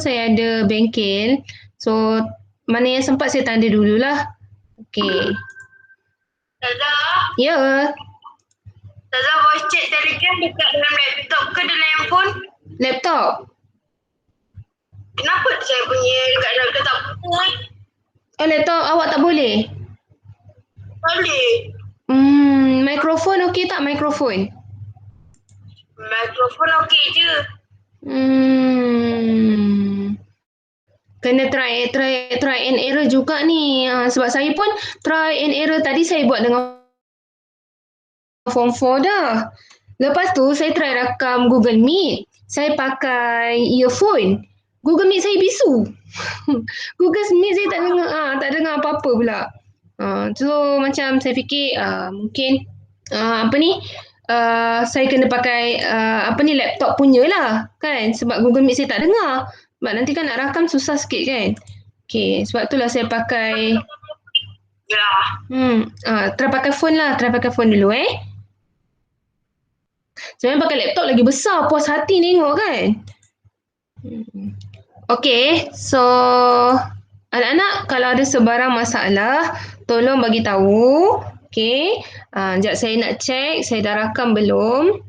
saya ada bengkel. So, mana yang sempat saya tanda dululah. Okey. Ustazah, Ya. Ustazah voice chat Telegram dekat dalam laptop ke dalam handphone? Laptop. Kenapa saya punya dekat dalam laptop tak boleh? Oh, laptop awak tak boleh? Boleh. Mikrofon okey tak mikrofon? Mikrofon okey je. Kena try and error juga ni. Sebab saya pun try and error tadi saya buat dengan form 4 dah. Lepas tu saya try rakam Google Meet. Saya pakai earphone. Google Meet saya bisu. Google Meet saya tak dengar apa-apa pula. So macam saya fikir mungkin saya kena pakai laptop punya lah kan, sebab Google Meet saya tak dengar. Sebab nanti kan nak rakam susah sikit kan. Okay, sebab itulah saya pakai Ya. try pakai phone lah, try pakai phone dulu Sebenarnya pakai laptop lagi besar, puas hati tengok kan. Okay, so anak-anak kalau ada sebarang masalah, tolong bagi tahu. Okay, sekejap saya nak check, saya dah rakam belum.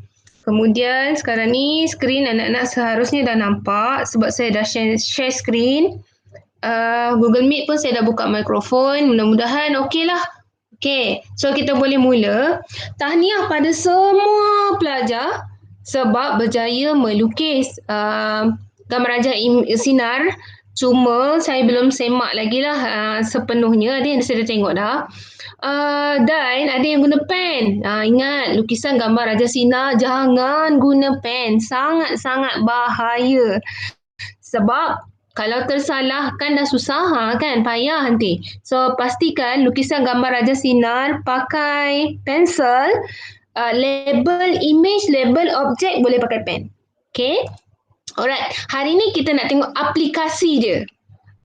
Kemudian sekarang ni skrin anak-anak seharusnya dah nampak sebab saya dah share skrin. Google Meet pun saya dah buka mikrofon, mudah-mudahan okey lah. Okay, so kita boleh mula. Tahniah pada semua pelajar sebab berjaya melukis gambar raja sinar. Cuma saya belum semak lagi lah sepenuhnya. Ada yang saya dah tengok dah. Dan ada yang guna pen. Ingat, lukisan gambar raja sinar jangan guna pen. Sangat-sangat bahaya. Sebab kalau tersalah kan dah susah kan, payah nanti. So pastikan lukisan gambar raja sinar pakai pensel, label image, label objek boleh pakai pen. Okay. Alright, hari ni kita nak tengok aplikasi je.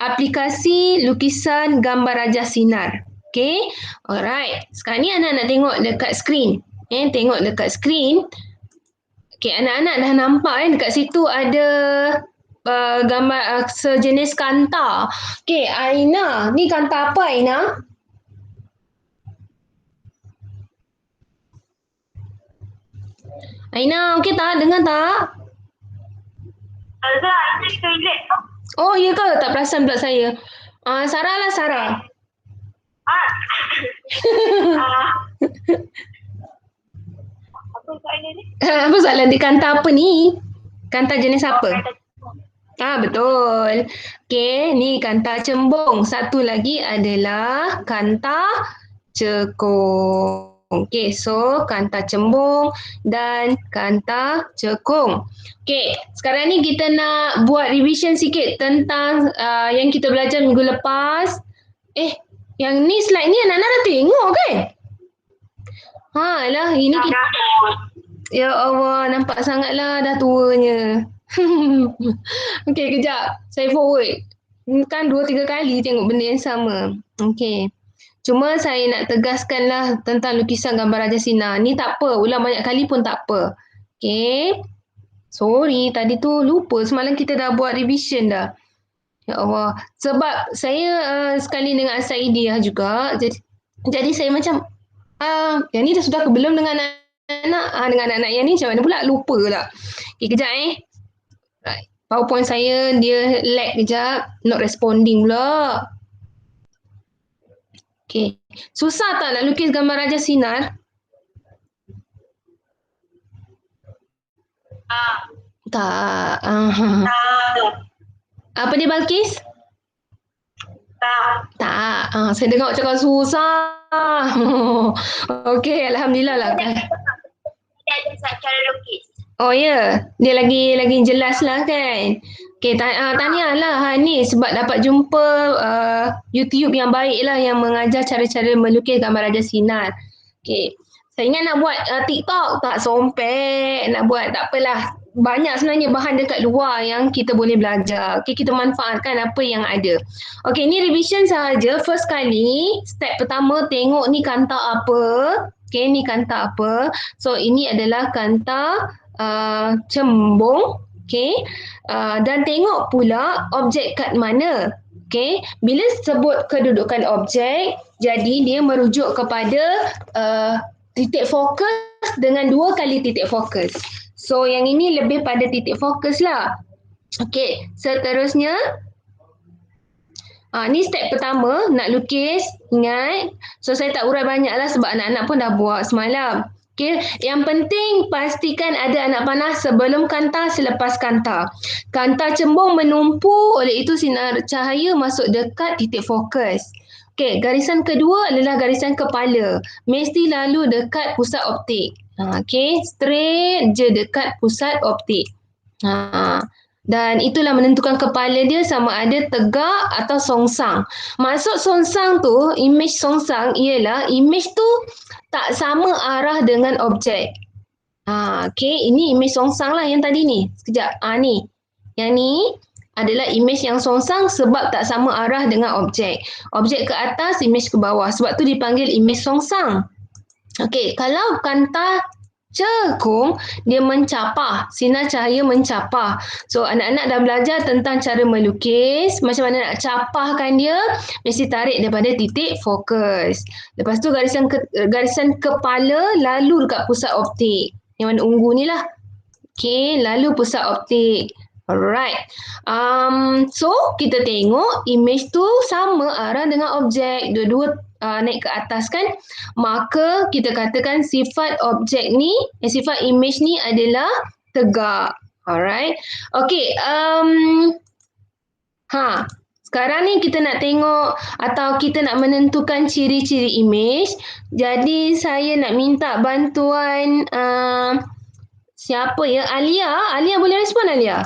Aplikasi lukisan gambar raja sinar. Okay. Alright, sekarang ni anak nak tengok dekat skrin. Tengok dekat skrin. Okay, anak-anak dah nampak dekat situ ada gambar sejenis kanta. Okay, Aina. Ni kanta apa, Aina? Aina, okey tak? Dengar tak? Ustazah, ini toilet. Oh, ya ke? Tak perasan pula saya. Sarah lah, Sarah. Apa soalan ni? Apa soalan di kanta apa ni? Kanta jenis apa? Betul. Okey, ni kanta cembung. Satu lagi adalah kanta cekung. Okey, so kanta cembung dan kanta cekung. Okey, sekarang ni kita nak buat revision sikit tentang yang kita belajar minggu lepas. Yang ni slide ni anak-anak dah tengok kan? Lah, ini kita... Ya Allah, nampak sangatlah dah tuanya. Okey, kejap. Saya forward. Kan 2-3 kali tengok benda yang sama. Okey. Cuma saya nak tegaskanlah tentang lukisan gambar Raja Sinar. Ni tak apa. Ulang banyak kali pun tak apa. Okey. Sorry, tadi tu lupa. Semalam kita dah buat revision dah. Ya Allah. Sebab saya sekali dengan Asaidiah juga. Jadi saya macam, yang ni dah sudah ke belum dengan anak-anak? Dengan anak-anak yang ni macam mana pula? Lupa lah. Okey, kejap Right. PowerPoint saya dia lag kejap. Not responding pula. Okay. Susah tak nak lukis gambar Raja Sinar? Tak. Apa dia, Balkis? Tak. Saya dengar cakap susah. Okey, Alhamdulillah lah. Dia ada cara lukis. Oh ya, dia lagi jelas lah kan. Okay, tahniah lah ni sebab dapat jumpa YouTube yang baik lah yang mengajar cara-cara melukis gambar Raja Sinar. Okay, saya ingat nak buat TikTok, tak sompek. Nak buat, tak apalah. Banyak sebenarnya bahan dekat luar yang kita boleh belajar. Okay, kita manfaatkan apa yang ada. Okay, ni revision sahaja. First kali, step pertama tengok ni kanta apa. Okay, ni kanta apa. So, ini adalah kanta cembung. Okey. Dan tengok pula objek kat mana. Okey. Bila sebut kedudukan objek, jadi dia merujuk kepada titik fokus dengan 2 kali titik fokus. So yang ini lebih pada titik fokus lah. Okey, seterusnya ni step pertama, nak lukis, ingat. So saya tak urai banyak lah sebab anak-anak pun dah buat semalam. Okay. Yang penting pastikan ada anak panah sebelum kanta, selepas kanta. Kanta cembung menumpu, oleh itu sinar cahaya masuk dekat titik fokus. Okay, garisan kedua adalah garisan kepala. Mesti lalu dekat pusat optik. Okay, straight je dekat pusat optik. Dan itulah menentukan kepala dia sama ada tegak atau songsang. Maksud songsang tu, image songsang ialah image tu tak sama arah dengan objek. Okay, ini image songsang lah yang tadi ni. Sekejap, ni. Yang ni adalah image yang songsang sebab tak sama arah dengan objek. Objek ke atas, image ke bawah. Sebab tu dipanggil image songsang. Okay, kalau kanta cekung, dia mencapah, sinar cahaya mencapah. So anak-anak dah belajar tentang cara melukis, macam mana nak capahkan dia, mesti tarik daripada titik fokus. Lepas tu garisan kepala lalu dekat pusat optik. Yang warna ungu ni lah. Okay, lalu pusat optik. Alright. So kita tengok image tu sama arah dengan objek. Dua-dua naik ke atas kan, maka kita katakan sifat objek ni, sifat image ni adalah tegak. Alright. Okay. Sekarang ni kita nak tengok atau kita nak menentukan ciri-ciri image. Jadi saya nak minta bantuan siapa ya? Alia. Alia boleh respon, Alia?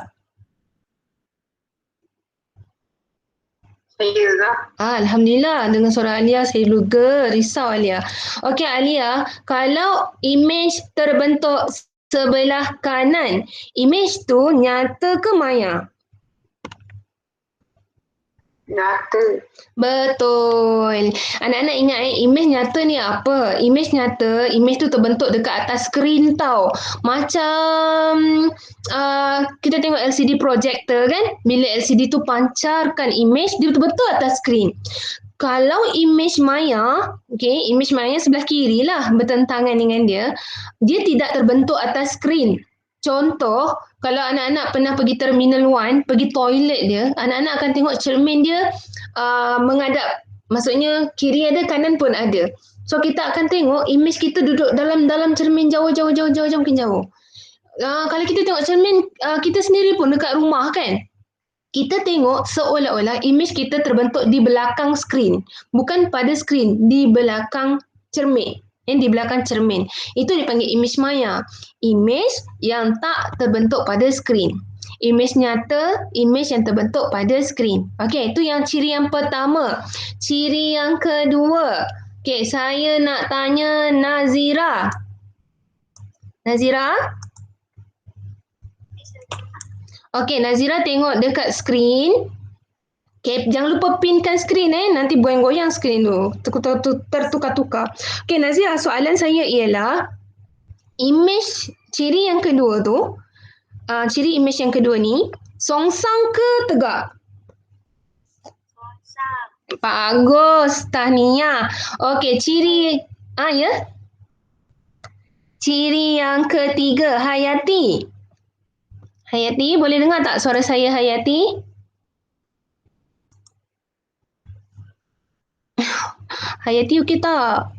Saya ke? Alhamdulillah, dengan suara Alia saya juga risau Alia. Okey Alia, kalau image terbentuk sebelah kanan, image tu nyata ke maya? Nyata. Betul. Anak-anak ingat image nyata ni apa? Image nyata, image tu terbentuk dekat atas skrin tau. Macam kita tengok LCD projector kan? Bila LCD tu pancarkan image, dia betul-betul atas skrin. Kalau image maya, okay, image maya sebelah kiri lah bertentangan dengan dia, dia tidak terbentuk atas skrin. Contoh, kalau anak-anak pernah pergi Terminal 1, pergi toilet dia, anak-anak akan tengok cermin dia menghadap. Maksudnya kiri ada, kanan pun ada. So kita akan tengok image kita duduk dalam cermin jauh mungkin jauh. Kalau kita tengok cermin kita sendiri pun dekat rumah kan, kita tengok seolah-olah image kita terbentuk di belakang skrin. Bukan pada skrin, di belakang cermin. Di belakang cermin. Itu dipanggil image maya. Image yang tak terbentuk pada skrin. Image nyata, image yang terbentuk pada skrin. Okey, itu yang ciri yang pertama. Ciri yang kedua. Okey, saya nak tanya Nazira. Nazira? Okey, Nazira tengok dekat skrin. Okay, jangan lupa pinkan skrin nanti goyang-goyang skrin tu. Tertukar-tukar. Okay, Nazira, soalan saya ialah image ciri yang kedua tu, ciri image yang kedua ni, songsang ke tegak? Songsang. Bagus, tahniah. Okay, ciri, ya? Ciri yang ketiga, Hayati. Hayati, boleh dengar tak suara saya, Hayati? Hayati okey tak?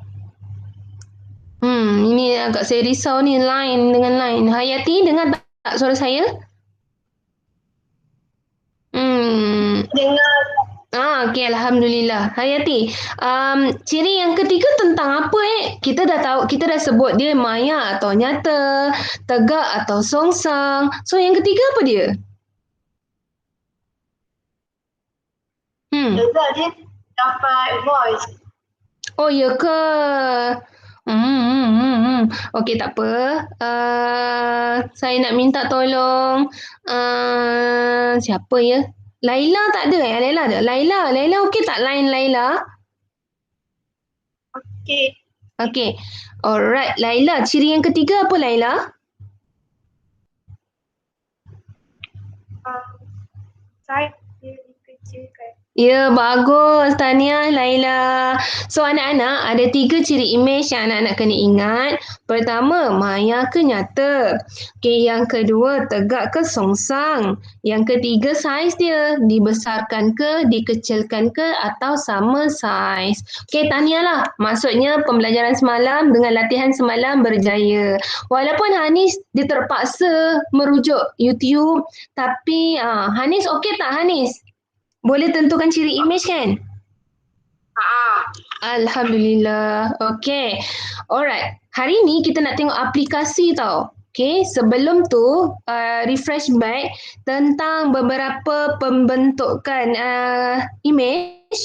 Ini agak saya risau ni line dengan line. Hayati dengar tak suara saya? Dengar. Okey, alhamdulillah. Hayati, ciri yang ketiga tentang apa Kita dah tahu, kita dah sebut dia maya atau nyata, tegak atau songsang. So yang ketiga apa dia? Sebab dia dapat voice. Oh, ya ke? Okey, tak apa. Saya nak minta tolong. Siapa ya? Laila tak ada Laila ada? Laila okey tak line Laila? Okey. Okey. Alright, Laila. Ciri yang ketiga apa Laila? Saya dia dikecilkan. Ya, bagus. Tahniah, Laila. So, anak-anak, ada 3 ciri imej yang anak-anak kena ingat. Pertama, maya ke nyata. Okey, yang kedua, tegak ke songsang. Yang ketiga, saiz dia. Dibesarkan ke, dikecilkan ke, atau sama saiz. Okey, tahniahlah. Maksudnya, pembelajaran semalam dengan latihan semalam berjaya. Walaupun Hanis, dia terpaksa merujuk YouTube. Tapi, Hanis okey tak, Hanis? Boleh tentukan ciri imej kan? Alhamdulillah. Okay. Alright. Hari ni kita nak tengok aplikasi tau. Okay. Sebelum tu, refresh back tentang beberapa pembentukan imej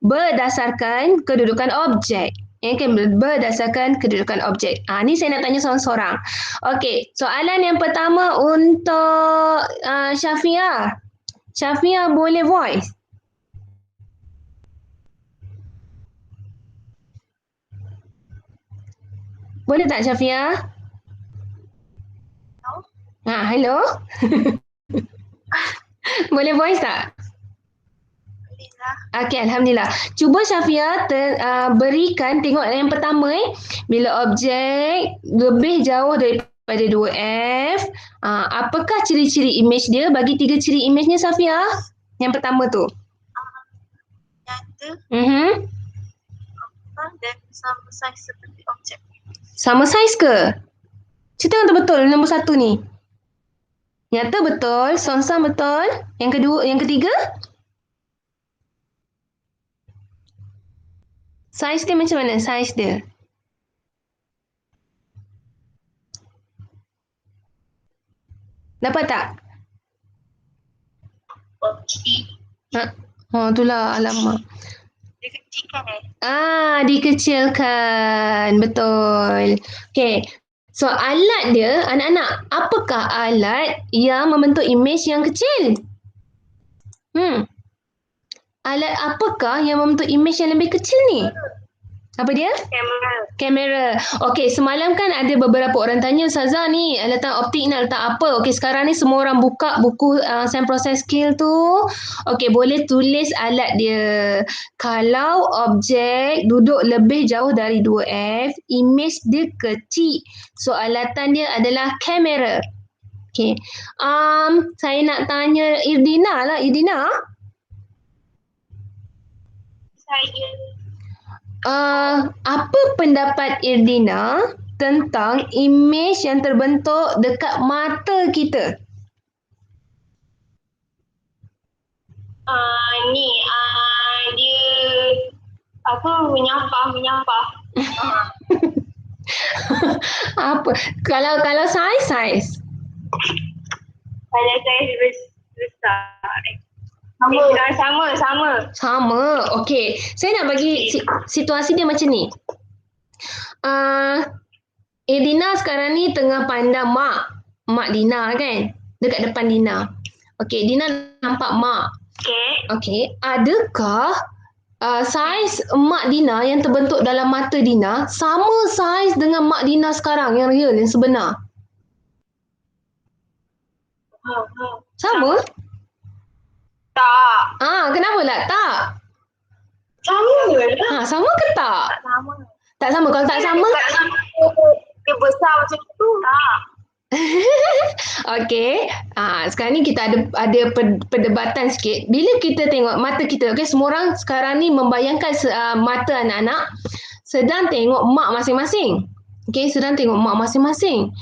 berdasarkan kedudukan objek. Okay, berdasarkan kedudukan objek. Ni saya nak tanya seorang-seorang. Okay. Soalan yang pertama untuk Syafia. Syafia boleh voice? Boleh tak Syafia? Hello? Boleh voice tak? Okey, Alhamdulillah. Cuba Syafia berikan, tengok yang pertama bila objek lebih jauh daripada 2F, apakah ciri-ciri imej dia? Bagi 3 ciri imejnya Syafia. Yang pertama tu. Nyata. Dan sama saiz seperti objek. Sama saiz ke? Cerita yang betul nombor 1 ni. Nyata betul, songsang betul. Yang kedua, yang ketiga? Saiz dia macam mana? Saiz dia. Dapat tak? Itulah, alamak. Dikecilkan Dikecilkan. Betul. Okey. So, alat dia, anak-anak, apakah alat yang membentuk imej yang kecil? Alat apakah yang membentuk imej yang lebih kecil ni? Apa dia? Kamera. Okey, semalam kan ada beberapa orang tanya, Ustazah ni letak optik nak letak apa? Okey, sekarang ni semua orang buka buku Science Process Skill tu. Okey, boleh tulis alat dia. Kalau objek duduk lebih jauh dari 2F, imej dia kecil. So, alatan dia adalah kamera. Okey. Saya nak tanya Irdina lah. Irdina? Apa pendapat Irdina tentang imej yang terbentuk dekat mata kita? Dia menyampah. Apa? Kalau saiz? Kalau saiz besar. Sama. Okey. Saya nak bagi situasi dia macam ni. Irdina sekarang ni tengah pandang Mak Dina kan? Dekat depan Dina. Okey, Dina nampak mak. Okey. Adakah saiz Mak Dina yang terbentuk dalam mata Dina sama saiz dengan Mak Dina sekarang yang real, yang sebenar? Sama? Tak. Kenapa lah tak? Sama. Sama ke tak? Tak sama. Tak sama. Kalau tak sama? Dia besar macam tu. Tak. Okey. Sekarang ni kita ada perdebatan sikit. Bila kita tengok mata kita, okey, semua orang sekarang ni membayangkan mata anak-anak sedang tengok mak masing-masing. Okey, sedang tengok mak masing-masing.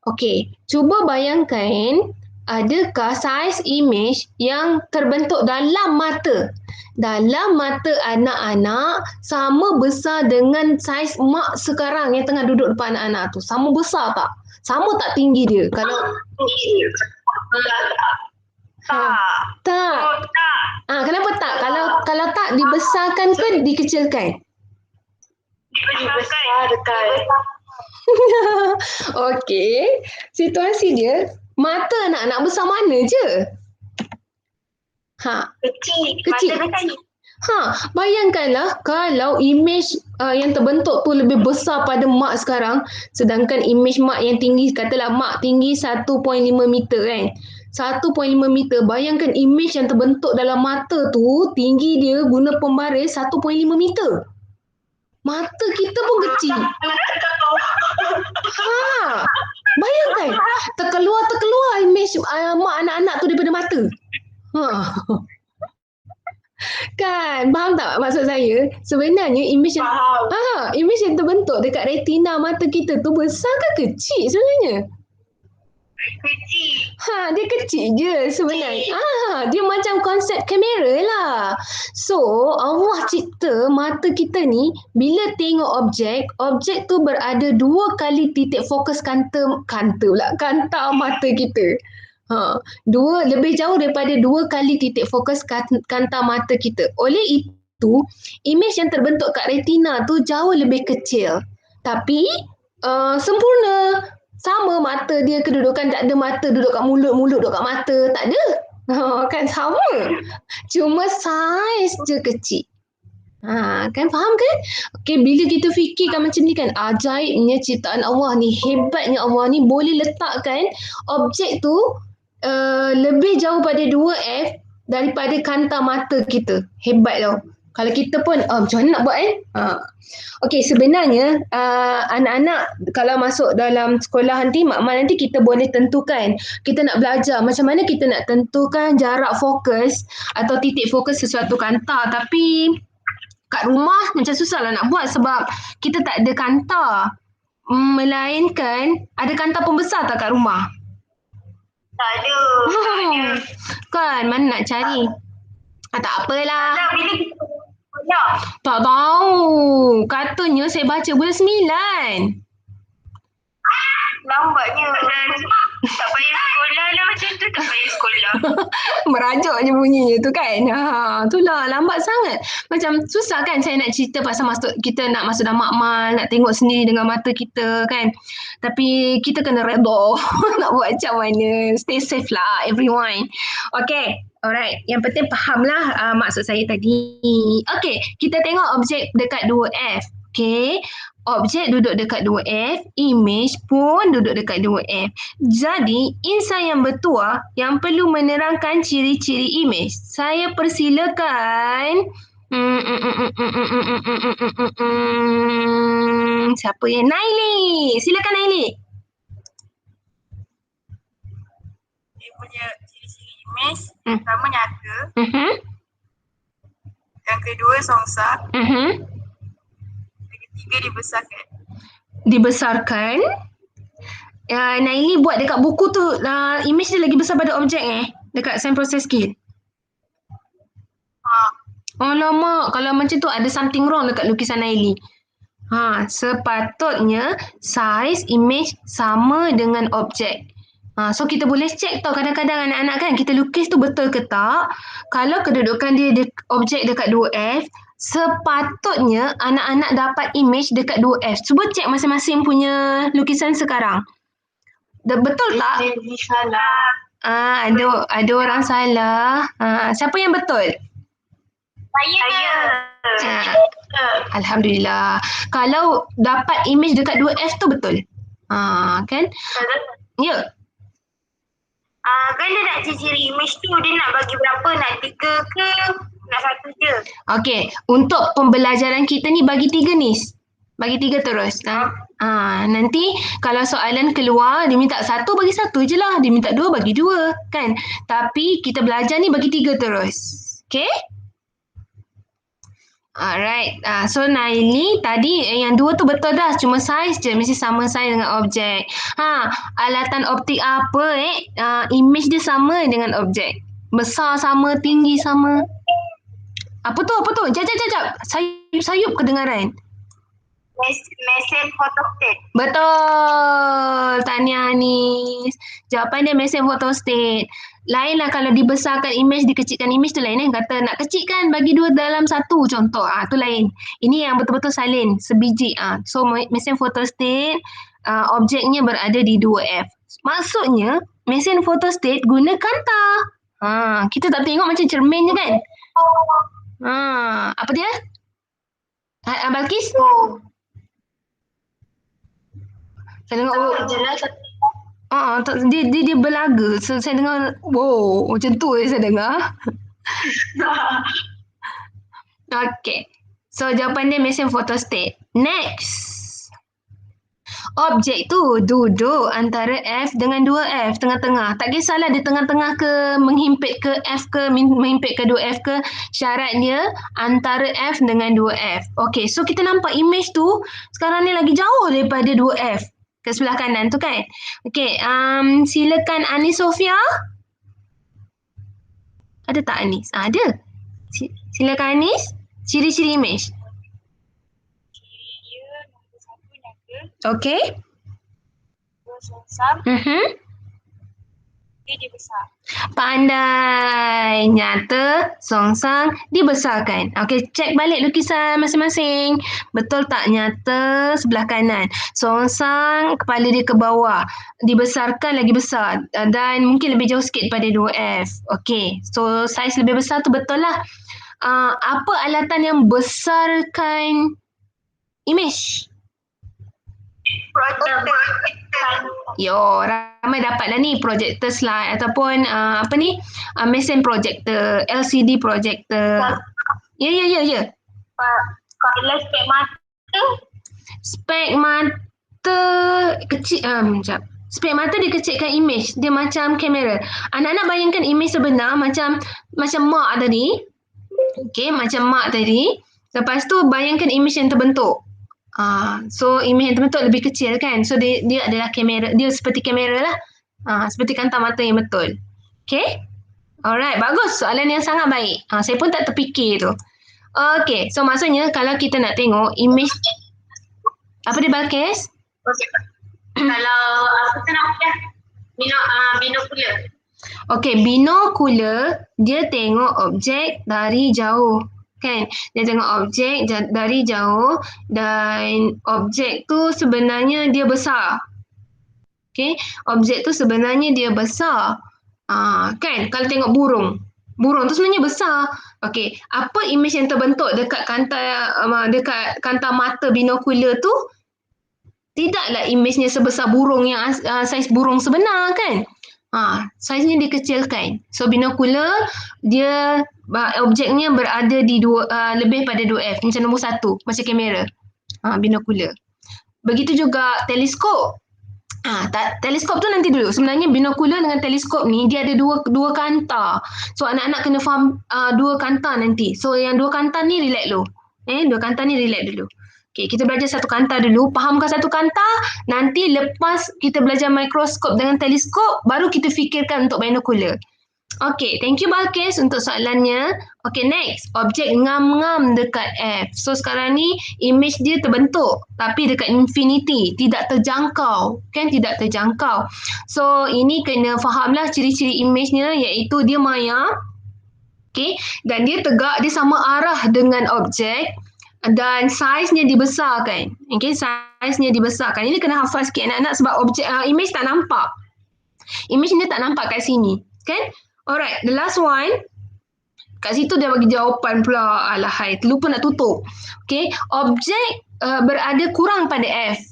Okey, cuba bayangkan, adakah saiz imej yang terbentuk dalam mata anak-anak sama besar dengan saiz mak sekarang yang tengah duduk depan anak-anak tu? Sama besar tak? Sama tak tinggi dia? Kalau tak. Kenapa tak? Kalau tak, dibesarkan ke dikecilkan? Dibesarkan. Okey. Situasi dia, mata anak-anak besar mana je? Kecil. Bayangkanlah kalau imej yang terbentuk tu lebih besar pada mak sekarang, sedangkan imej mak yang tinggi, katalah mak tinggi 1.5 meter kan. 1.5 meter. Bayangkan image yang terbentuk dalam mata tu, tinggi dia guna pembaris 1.5 meter. Mata kita pun kecil. Ha, bayangkan terkeluar image mak anak-anak tu daripada mata. Ha. Kan, faham tak maksud saya? Sebenarnya image yang image yang terbentuk dekat retina mata kita tu besar ke kecil sebenarnya? Kecil. Dia kecil je sebenarnya. Dia macam konsep kamera lah. So, Allah cipta mata kita ni bila tengok objek tu berada 2 kali titik fokus kanta mata kita. Lebih jauh daripada 2 kali titik fokus kanta mata kita. Oleh itu, image yang terbentuk kat retina tu jauh lebih kecil. Tapi sempurna. Sama mata dia kedudukan, tak ada mata duduk kat mulut duduk kat mata. Tak ada. Kan sama. Cuma saiz je kecil. Kan faham kan? Okay, bila kita fikirkan macam ni kan, ajaibnya ciptaan Allah ni, hebatnya Allah ni boleh letakkan objek tu lebih jauh pada 2F daripada kanta mata kita. Hebat tau. Kalau kita pun macam mana nak buat Okey, sebenarnya anak-anak kalau masuk dalam sekolah nanti, makmal nanti kita boleh tentukan. Kita nak belajar macam mana kita nak tentukan jarak fokus atau titik fokus sesuatu kanta. Tapi kat rumah macam susah lah nak buat sebab kita tak ada kanta. Melainkan ada kanta pembesar tak kat rumah? Tak ada. Kan, mana nak cari? Tak apalah. Bila kita sekolah? Tak tahu. Katanya saya baca bulan 9. Lambatnya. Tak payah sekolah lah macam tu. Tak payah sekolah. Merajuk je bunyinya tu kan. Itulah lambat sangat. Macam susah kan saya nak cerita pasal kita nak masuk dalam makmal, nak tengok sendiri dengan mata kita kan. Tapi kita kena redha. Nak buat macam mana. Stay safe lah everyone. Okay. Alright. Yang penting fahamlah maksud saya tadi. Okay. Kita tengok objek dekat 2F. Okay. Objek duduk dekat 2F, image pun duduk dekat 2F. Jadi, insan yang bertuah yang perlu menerangkan ciri-ciri image. Saya persilakan. Siapa yang? Naili. Silakan Naili. Dia punya ciri-ciri image, pertama nyata. Yang kedua songsak. Tiga dibesarkan. Dibesarkan. Naili buat dekat buku tu image dia lagi besar pada objek dekat sign process skill. Alamak, kalau macam tu ada something wrong dekat lukisan Naili. Sepatutnya saiz image sama dengan objek. So kita boleh check tau kadang-kadang anak-anak kan kita lukis tu betul ke tak. Kalau kedudukan dia objek dekat 2F, sepatutnya anak-anak dapat image dekat 2F. Cuba cek masing-masing punya lukisan sekarang. Betul tak? Salah. Ada orang salah. Siapa yang betul? Saya. Alhamdulillah. Kalau dapat image dekat 2F tu betul. Kan? Ya. Kan dia nak ciri image tu dia nak bagi berapa? Nak 3 ke nak 1 je? Okey, untuk pembelajaran kita ni bagi 3 ni. Bagi 3 terus. Nanti kalau soalan keluar dia minta 1 bagi 1 je lah. Dia minta 2 bagi 2 kan. Tapi kita belajar ni bagi 3 terus. Okey? Alright. So Naili tadi yang 2 tu betul dah. Cuma saiz je. Mesti sama saiz dengan objek. Alatan optik apa image dia sama dengan objek. Besar sama, tinggi sama. Apa tu? Jap. Sayup kedengaran. Mesin photostat. Betul. Tahniah Anis. Jawapan dia mesin photostat. Lainlah kalau dibesarkan image, dikecilkan image tu lain Kata nak kecilkan bagi 2 dalam 1 contoh. Tu lain. Ini yang betul-betul salin. Sebiji. So mesin photostat objeknya berada di 2F. Maksudnya mesin photostat guna kanta. Kita tak tengok macam cermin je kan? Apa dia? Balkis? Saya tengok. Dia berlaga. So, saya dengar, wow, macam tu je saya dengar. Okay. So, jawapan dia mesin photostat. Next. Objek tu duduk antara F dengan 2F tengah-tengah. Tak kisahlah dia tengah-tengah ke, menghimpit ke F ke, menghimpit ke 2F ke. Syarat dia antara F dengan 2F. Okay, so kita nampak image tu sekarang ni lagi jauh daripada 2F. Ke sebelah kanan tu kan. Okay, silakan Anis Sofia. Ada tak Anis? Ada. Silakan Anis. Ciri-ciri image. Dia nombor 1 nyata, Okay. 2 songsam, dia besar. Pandai. Nyata, songsang, dibesarkan. Okey, cek balik lukisan masing-masing. Betul tak nyata sebelah kanan? Songsang, kepala dia ke bawah. Dibesarkan lagi besar. Dan mungkin lebih jauh sikit daripada 2F. Okey, so saiz lebih besar tu betul lah. Apa alatan yang besarkan image? Projector. Yo, ramai dapat lah ni projector slide ataupun mesin projector, LCD projector. Ya. Kalau spek mata, Spek mata kecil, sekejap. Spek mata dia kecilkan image, dia macam kamera. Anak-anak bayangkan image sebenar macam mak tadi. Okey, macam mak tadi. Lepas tu bayangkan image yang terbentuk. So image yang terbentuk lebih kecil kan. So dia adalah kamera, dia seperti kamera lah. Seperti kantang mata yang betul. Okay. Alright, bagus. Soalan yang sangat baik. Saya pun tak terfikir tu. Okay, so maksudnya kalau kita nak tengok image, apa dia Balkis? kalau apa tu namanya? Binokular. Okay, binokular dia tengok objek dari jauh. Kan? Dia tengok objek dari jauh dan objek tu sebenarnya dia besar. Okay? Objek tu sebenarnya dia besar. Kan? Kalau tengok burung. Burung tu sebenarnya besar. Okay. Apa image yang terbentuk dekat kantang mata binokular tu? Tidaklah image-nya sebesar burung yang saiz burung sebenar kan? Saiznya dikecilkan. So binokular dia objeknya berada di lebih pada 2F, macam nombor 1, macam kamera. Binokular. Begitu juga teleskop. Teleskop tu nanti dulu. Sebenarnya binokular dengan teleskop ni dia ada dua kanta. So anak-anak kena faham dua kanta nanti. So yang dua kanta ni relax dulu. Dua kanta ni relax dulu. Okay, kita belajar satu kanta dulu. Fahamkan satu kanta. Nanti lepas kita belajar mikroskop dengan teleskop, baru kita fikirkan untuk binokular. Okay, thank you Balkis untuk soalannya. Okay, next. Objek ngam-ngam dekat F. So sekarang ni image dia terbentuk tapi dekat infinity. Tidak terjangkau. Kan, tidak terjangkau. So ini kena fahamlah ciri-ciri image-nya iaitu dia maya. Okay, dan dia tegak, dia sama arah dengan objek. Dan saiznya dibesarkan. Okay, saiznya dibesarkan. Ini kena hafal sikit anak-anak sebab objek image tak nampak. Image ni tak nampak kat sini. Kan? Alright, the last one. Kat situ dia bagi jawapan pula. Alahai, terlupa nak tutup. Okay, objek berada kurang pada F.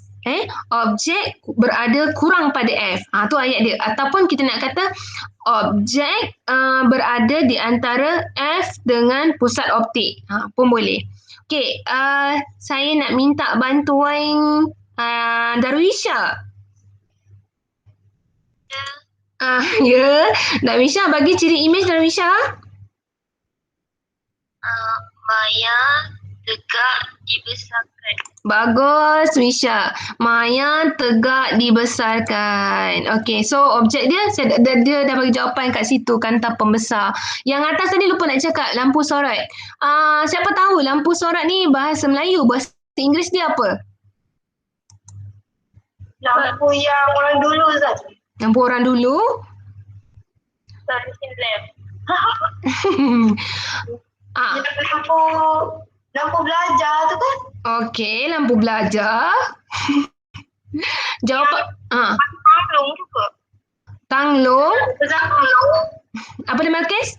Objek berada kurang pada F. Tu ayat dia. Ataupun kita nak kata objek berada di antara F dengan pusat optik. Pun boleh. Okay, saya nak minta bantuan Darwisha. Ya, Darwisha bagi ciri image Darwisha. Maya tegak dibesarkan. Bagus, Wisha. Maya tegak dibesarkan. Okay, so objek dia, dia dah bagi jawapan kat situ, kanta pembesar. Yang atas tadi lupa nak cakap, lampu sorot. Siapa tahu lampu sorot ni bahasa Melayu, bahasa Inggeris dia apa? Lampu yang orang dulu Ustaz. Lampu orang dulu? Servicing lamp. Ah, Lampu belajar tu kan? okey, lampu belajar. Jawapan Tanglung juga. Tanglung. Tanglung. Apa dia Markis?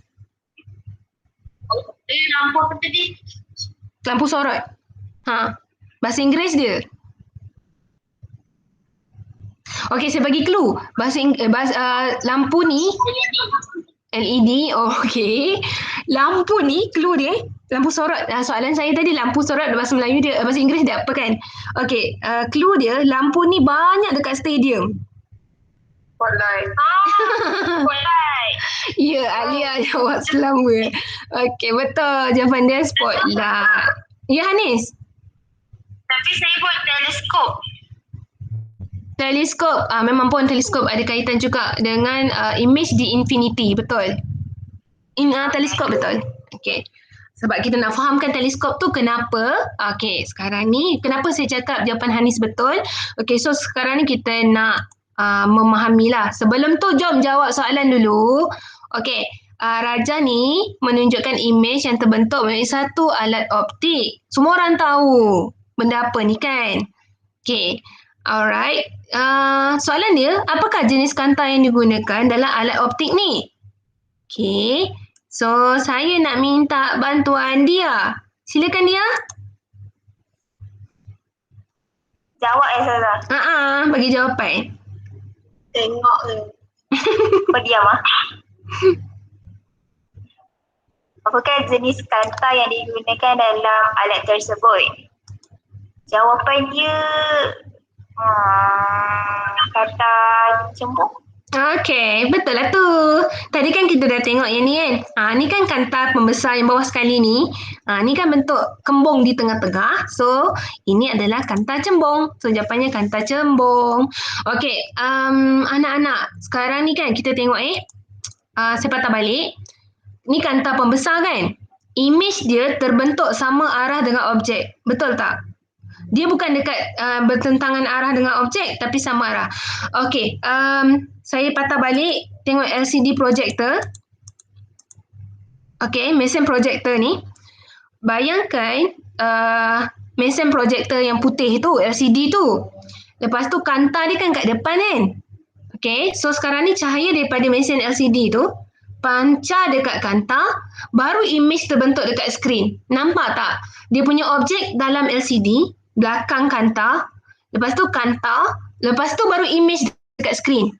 Lampu apa tadi? Lampu sorot. Bahasa Inggeris dia. Okey, saya bagi clue. Lampu ni LED. Oh, okey. Lampu ni clue dia lampu sorot. Soalan saya tadi lampu sorot bahasa Melayu dia, bahasa Inggeris dia apa kan? Okey, clue dia lampu ni banyak dekat stadium. Spotlight. Spotlight. Ya, Alia jawab selama. Okey, betul. Jawapan dia spotlight. Ya, Hanis. Tapi saya buat teleskop. Teleskop. Memang pun teleskop ada kaitan juga dengan image di infinity. Betul. Teleskop betul. Okey. Sebab kita nak fahamkan teleskop tu kenapa. Okey, sekarang ni kenapa saya cakap jawapan Hanis betul. Okey, so sekarang ni kita nak memahamilah. Sebelum tu jom jawab soalan dulu. Okey, Raja ni menunjukkan image yang terbentuk melalui satu alat optik. Semua orang tahu benda apa ni kan? Okey, alright. Soalan dia, apakah jenis kanta yang digunakan dalam alat optik ni? Okey, so saya nak minta bantuan dia. Silakan dia. Jawab Saza. Bagi jawapan. Tengok je. Kau diam ah. Apakah jenis kanta yang digunakan dalam alat tersebut? Jawapan dia kata cembung. Okey, betul lah tu. Tadi kan kita dah tengok yang ni kan. Ni kan kanta pembesar yang bawah sekali ni. Ni kan bentuk kembung di tengah-tengah. So, ini adalah kanta cembung. So, jawapannya kanta cembung. Okey, anak-anak. Sekarang ni kan kita tengok saya patah balik. Ni kanta pembesar kan. Image dia terbentuk sama arah dengan objek. Betul tak? Dia bukan dekat bertentangan arah dengan objek tapi sama arah. Okey, saya patah balik tengok LCD projector. Okey, mesin projector ni. Bayangkan mesin projector yang putih tu, LCD tu. Lepas tu kanta dia kan kat depan kan. Okey, so sekarang ni cahaya daripada mesin LCD tu pancar dekat kanta, baru image terbentuk dekat skrin. Nampak tak? Dia punya objek dalam LCD, belakang kanta, lepas tu kanta, lepas tu baru image dekat skrin.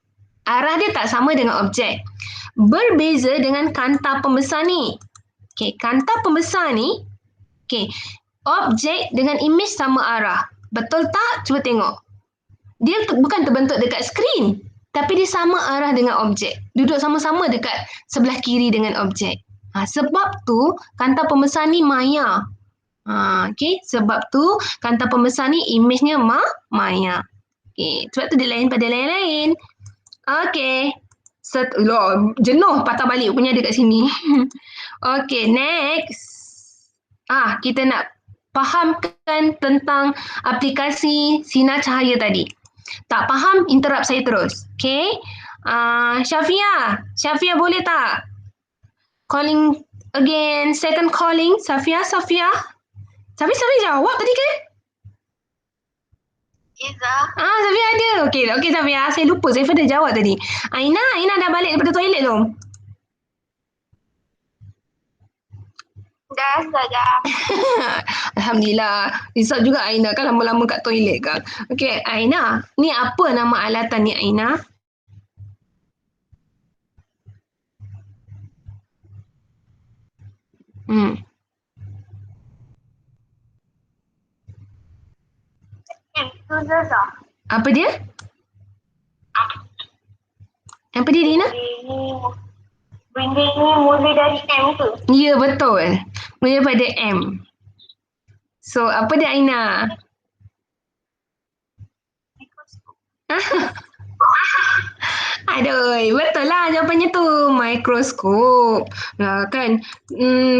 Arah dia tak sama dengan objek. Berbeza dengan kanta pembesar ni. Okey, kanta pembesar ni, okey, objek dengan image sama arah. Betul tak? Cuba tengok. Dia bukan terbentuk dekat skrin, tapi dia sama arah dengan objek. Duduk sama-sama dekat sebelah kiri dengan objek. Sebab tu kanta pembesar ni maya. Okey, sebab tu kanta pembesar ni image-nya maya. Okey, sebab tu dia lain pada lain-lain. Okey. Jenuh patah balik punya dekat sini. Okey, next. Kita nak fahamkan tentang aplikasi sinar cahaya tadi. Tak faham, interrupt saya terus. Okey. Syafia boleh tak? Calling again, second calling. Safia. Safia jawab tadi kan? Iza. Safia ada. Okey, Safia. Saya lupa. Saya dah jawab tadi. Aina dah balik daripada toilet belum? Dah saja. Alhamdulillah. Risau juga Aina kan lama-lama kat toilet kan. Okey, Aina. Ni apa nama alatan ni Aina? Itu Zaza. Apa dia? Apa dia, Dina? Benda ni mula dari M tu. Ya, betul. Mula pada M. So, apa dia Aina? Aduh, betul lah jawapannya tu. Mikroskop. Kan,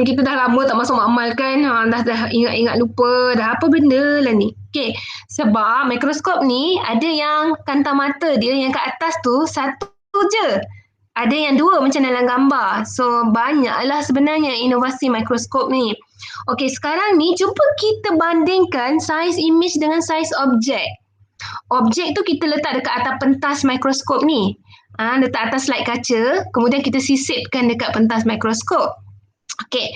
kita dah lama tak masuk makmal kan. Dah ingat-ingat lupa. Dah apa benda lah ni. Okay, sebab mikroskop ni ada yang kanta mata dia yang kat atas tu satu je. Ada yang dua macam dalam gambar. So, banyaklah sebenarnya inovasi mikroskop ni. Okey, sekarang ni cuba kita bandingkan saiz image dengan saiz objek. Objek tu kita letak dekat atas pentas mikroskop ni. Letak atas slide kaca, kemudian kita sisipkan dekat pentas mikroskop. Okey,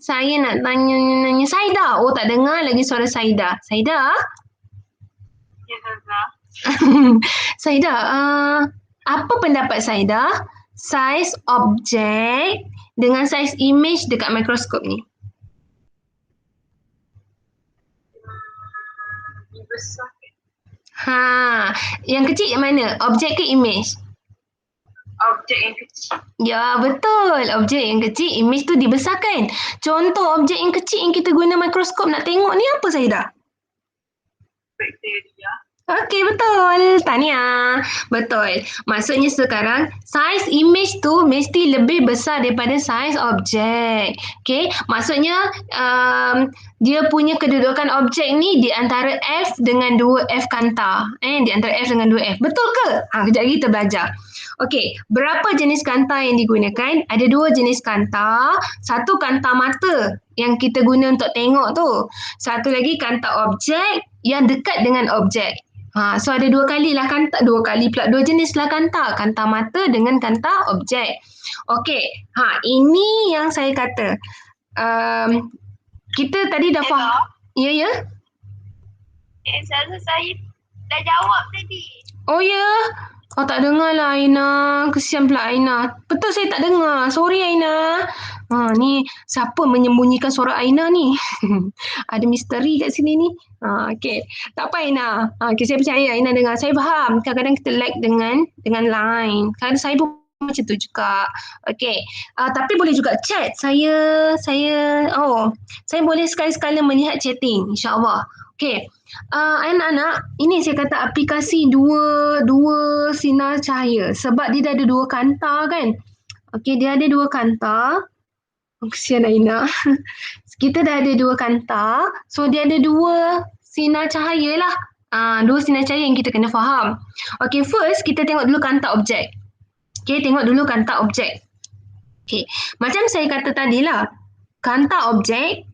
saya nak tanya Saida. Oh, tak dengar lagi suara Saida. Saida? Ya, Zaza. Saida, apa pendapat Saida saiz objek dengan saiz image dekat mikroskop ni? Lebih besar. Yang kecil yang mana? Objek ke image? Objek yang kecil. Ya, betul. Objek yang kecil, image tu dibesarkan. Contoh objek yang kecil yang kita guna mikroskop nak tengok ni apa, Saida? Bakteria. Okey, betul. Tahniah. Betul. Maksudnya sekarang saiz image tu mesti lebih besar daripada saiz objek. Okey, maksudnya dia punya kedudukan objek ni di antara F dengan 2F kanta. Di antara F dengan 2F. Betul ke? Kejap lagi kita belajar. Okey, berapa jenis kanta yang digunakan? Ada 2 jenis kanta. Satu kanta mata yang kita guna untuk tengok tu. Satu lagi kanta objek yang dekat dengan objek. So ada 2 kali lah kanta, 2 kali pula 2 jenis lah kanta. Kanta mata dengan kanta objek. Okey, ini yang saya kata. Kita tadi dah faham. Ya. Saya dah jawab tadi. Oh ya? Oh tak dengar lah Aina. Kesian pula Aina. Betul saya tak dengar. Sorry Aina. Ni siapa menyembunyikan suara Aina ni? Ada misteri kat sini ni. Okey. Tak apa Aina. Okay, saya percaya Aina dengar. Saya faham. Kadang-kadang kita lag dengan line. Kadang saya pun macam tu juga. Okey. Tapi boleh juga chat. Saya boleh sekali-sekala melihat chatting. InsyaAllah. Okey. Anak-anak, ini saya kata aplikasi dua sinar cahaya sebab dia dah ada 2 kanta kan. Okey, dia ada 2 kanta. Kesian Aina. Kita dah ada 2 kanta, so dia ada 2 sinar cahaya lah. 2 sinar cahaya yang kita kena faham. Okey, first kita tengok dulu kanta objek. Okey, tengok dulu kanta objek. Okey, macam saya kata tadi lah, kanta objek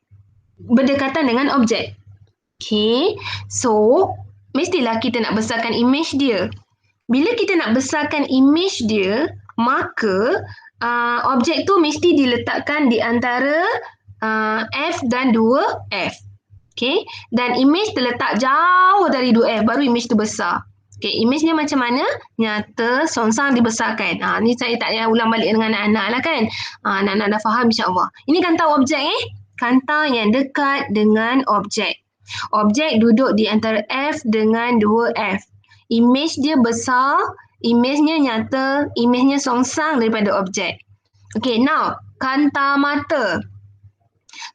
berdekatan dengan objek. Okay, so mestilah kita nak besarkan image dia. Bila kita nak besarkan image dia, maka objek tu mesti diletakkan di antara F dan 2F. Okay, dan image terletak jauh dari 2F, baru image tu besar. Okay, image dia macam mana? Nyata, songsang dibesarkan. Ni saya tak payah ulang balik dengan anak-anak lah kan. Anak-anak dah faham insyaAllah. Ini kanta objek kanta yang dekat dengan objek. Objek duduk di antara F dengan 2F. Image dia besar, image-nya nyata, image-nya songsang daripada objek. Okay, now, kanta mata.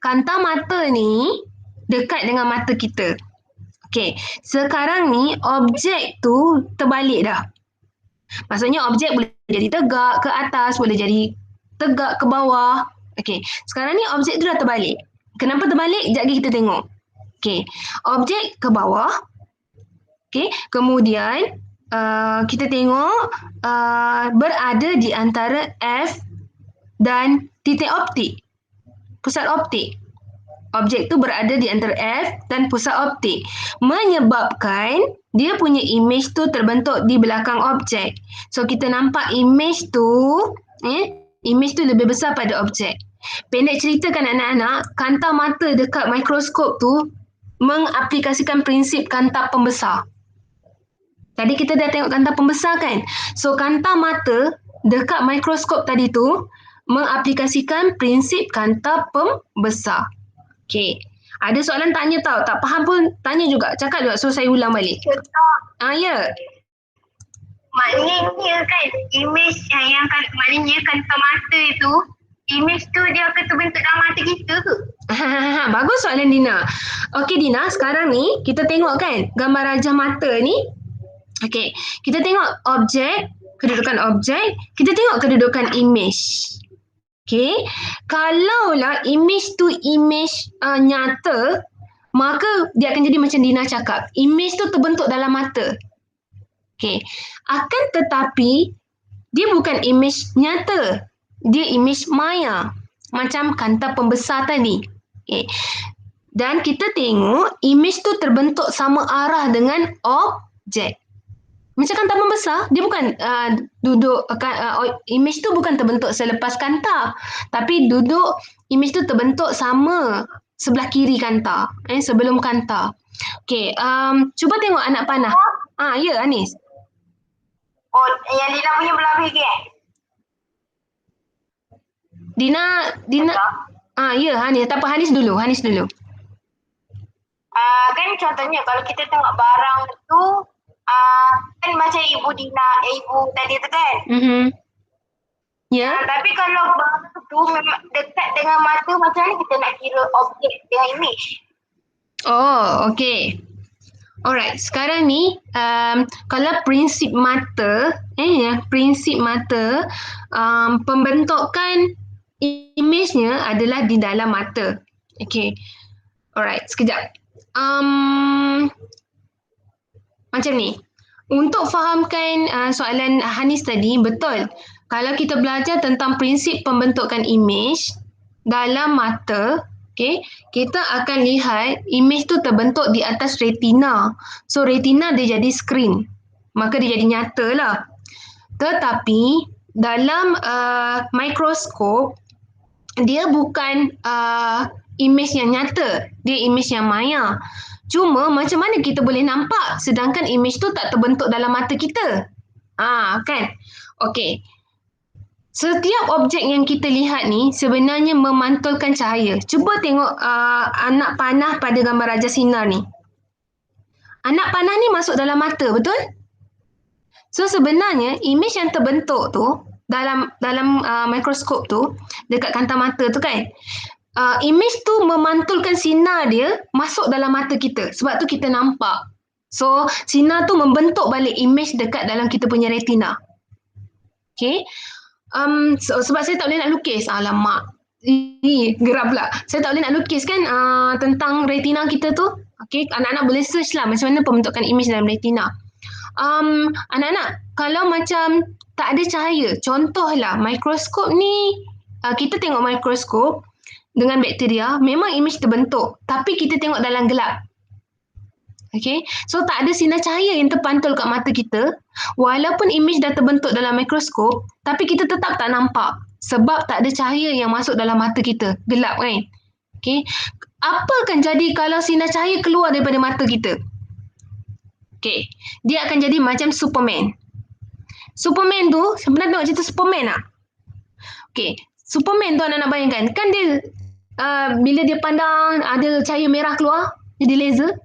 Kanta mata ni dekat dengan mata kita. Okay, sekarang ni objek tu terbalik dah. Maksudnya objek boleh jadi tegak ke atas, boleh jadi tegak ke bawah. Okay, sekarang ni objek tu dah terbalik. Kenapa terbalik? Sekejap lagi kita tengok. Okay, objek ke bawah. Okay, kemudian kita tengok berada di antara F dan titik optik, pusat optik. Objek tu berada di antara F dan pusat optik, menyebabkan dia punya image tu terbentuk di belakang objek. So kita nampak image tu lebih besar pada objek. Pendek cerita kan anak-anak, kanta mata dekat mikroskop tu mengaplikasikan prinsip kanta pembesar. Tadi kita dah tengok kanta pembesar kan? So kanta mata dekat mikroskop tadi tu mengaplikasikan prinsip kanta pembesar. Okey. Ada soalan tanya tau. Tak faham pun tanya juga. Cakap juga. So saya ulang balik. Ya. Maknanya kan image yang maknanya kanta mata itu, image tu dia akan terbentuk dalam mata kita ke? Bagus soalan Dina. Okey Dina, sekarang ni kita tengok kan gambar rajah mata ni. Okey, kita tengok objek, kedudukan objek, kita tengok kedudukan image. Okey, kalaulah image tu image nyata, maka dia akan jadi macam Dina cakap. Image tu terbentuk dalam mata. Okey, akan tetapi dia bukan image nyata. Dia image maya. Macam kanta pembesar tadi. Okay. Dan kita tengok image tu terbentuk sama arah dengan objek. Macam kanta pembesar, dia bukan image tu bukan terbentuk selepas kanta. Tapi image tu terbentuk sama sebelah kiri kanta. Sebelum kanta. Okay, cuba tengok anak panah. Ya Hanis. Oh, yang Dina punya belah lagi Dina Betul. ya Hanis, tak apa Hanis dulu. Kan contohnya kalau kita tengok barang tu kan macam ibu Dina, ibu tadi tu kan. Ya. Tapi kalau barang tu memang dekat dengan mata, macam mana kita nak kira objek dengan image? Oh, okey. Alright, sekarang ni kalau prinsip mata, pembentukan imejnya adalah di dalam mata. Okay. Alright, sekejap. Macam ni. Untuk fahamkan soalan Hanis tadi, betul. Kalau kita belajar tentang prinsip pembentukan imej dalam mata, okay, kita akan lihat imej tu terbentuk di atas retina. So retina dia jadi skrin. Maka dia jadi nyata lah. Tetapi dalam mikroskop, dia bukan imej yang nyata. Dia imej yang maya. Cuma macam mana kita boleh nampak sedangkan imej tu tak terbentuk dalam mata kita? Kan? Okey. Setiap objek yang kita lihat ni sebenarnya memantulkan cahaya. Cuba tengok anak panah pada gambar Raja Sinar ni. Anak panah ni masuk dalam mata, betul? So sebenarnya imej yang terbentuk tu dalam mikroskop tu dekat kantang mata tu kan, imej tu memantulkan sinar dia masuk dalam mata kita. Sebab tu kita nampak. So sinar tu membentuk balik imej dekat dalam kita punya retina. Okay. Sebab saya tak boleh nak lukis. Alamak. Geram pula. Saya tak boleh nak lukis kan tentang retina kita tu. Okay. Anak-anak boleh search lah macam mana pembentukan imej dalam retina. Anak-anak, kalau macam tak ada cahaya, contohlah mikroskop ni, kita tengok mikroskop dengan bakteria, memang imej terbentuk, tapi kita tengok dalam gelap. Okay, so tak ada sinar cahaya yang terpantul kat mata kita, walaupun imej dah terbentuk dalam mikroskop, tapi kita tetap tak nampak sebab tak ada cahaya yang masuk dalam mata kita, gelap kan. Okay, apa akan jadi kalau sinar cahaya keluar daripada mata kita? Okay, dia akan jadi macam Superman. Superman tu, sebenarnya tengok cerita Superman tak? Okay, Superman tu anak-anak bayangkan, kan dia bila dia pandang ada cahaya merah keluar, jadi laser.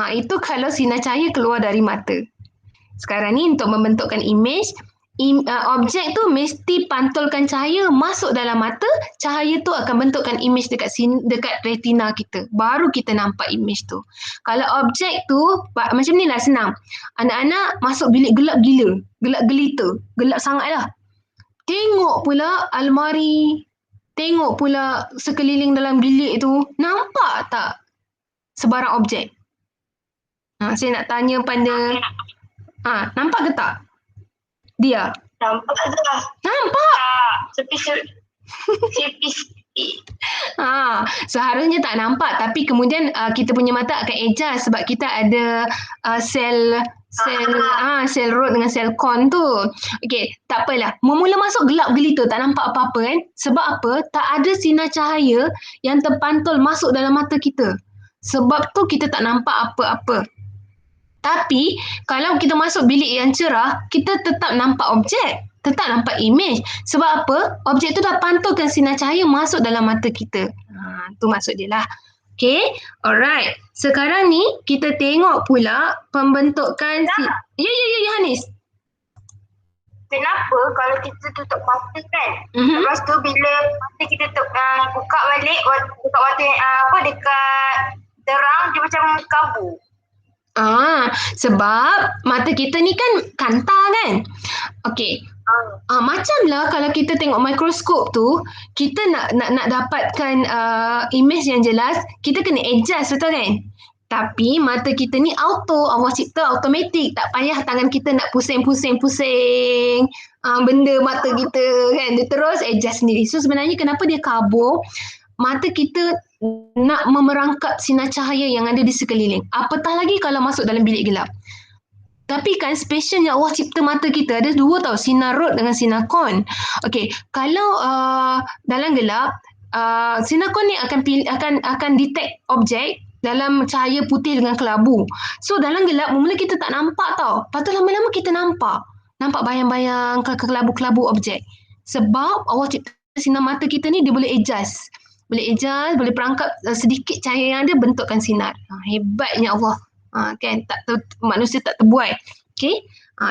Itu kalau sinar cahaya keluar dari mata. Sekarang ni untuk membentukkan imej, objek tu mesti pantulkan cahaya masuk dalam mata, cahaya tu akan bentukkan imej dekat retina kita. Baru kita nampak imej tu. Kalau objek tu, macam ni lah senang. Anak-anak masuk bilik gelap gila, gelap gelita, gelap sangat lah. Tengok pula almari, tengok pula sekeliling dalam bilik tu, nampak tak sebarang objek? Saya nak tanya pada nampak ke tak? Dia. Nampak dah. Nampak? Sepi-sepi. Seharusnya tak nampak, tapi kemudian kita punya mata akan adjust sebab kita ada sel rod dengan sel kon tu. Okey, tak apalah. Mula masuk gelap gelita, tak nampak apa-apa kan? Sebab apa? Tak ada sinar cahaya yang terpantul masuk dalam mata kita. Sebab tu kita tak nampak apa-apa. Tapi kalau kita masuk bilik yang cerah, kita tetap nampak objek, tetap nampak imej. Sebab apa? Objek tu dah pantulkan sinar cahaya masuk dalam mata kita. Tu maksud dia lah. Okay, alright. Sekarang ni kita tengok pula pembentukan Ya Hanis. Kenapa kalau kita tutup mata kan, lepas tu bila mata kita buka balik, buka mata dekat terang, dia macam kabur. Sebab mata kita ni kan kantar kan. Okey. Macamlah kalau kita tengok mikroskop tu, kita nak dapatkan imej yang jelas, kita kena adjust, betul kan? Tapi mata kita ni auto, Allah cipta automatik, tak payah tangan kita nak pusing-pusing benda mata kita kan, dia terus adjust sendiri. So sebenarnya kenapa dia kabur? Mata kita nak memerangkap sinar cahaya yang ada di sekeliling. Apatah lagi kalau masuk dalam bilik gelap. Tapi kan specialnya Allah cipta mata kita ada dua tau, sinar rod dengan sinar kon. Okey, kalau dalam gelap sinar kon ni akan detect objek dalam cahaya putih dengan kelabu. So dalam gelap mula kita tak nampak tau. Lepas tu lama-lama kita nampak. Nampak bayang-bayang kelabu-kelabu objek. Sebab Allah cipta sinar mata kita ni dia boleh adjust. Boleh adjust, boleh perangkap sedikit cahaya yang ada bentukkan sinar. Hebatnya Allah. Kan manusia tak terbuai. Okay.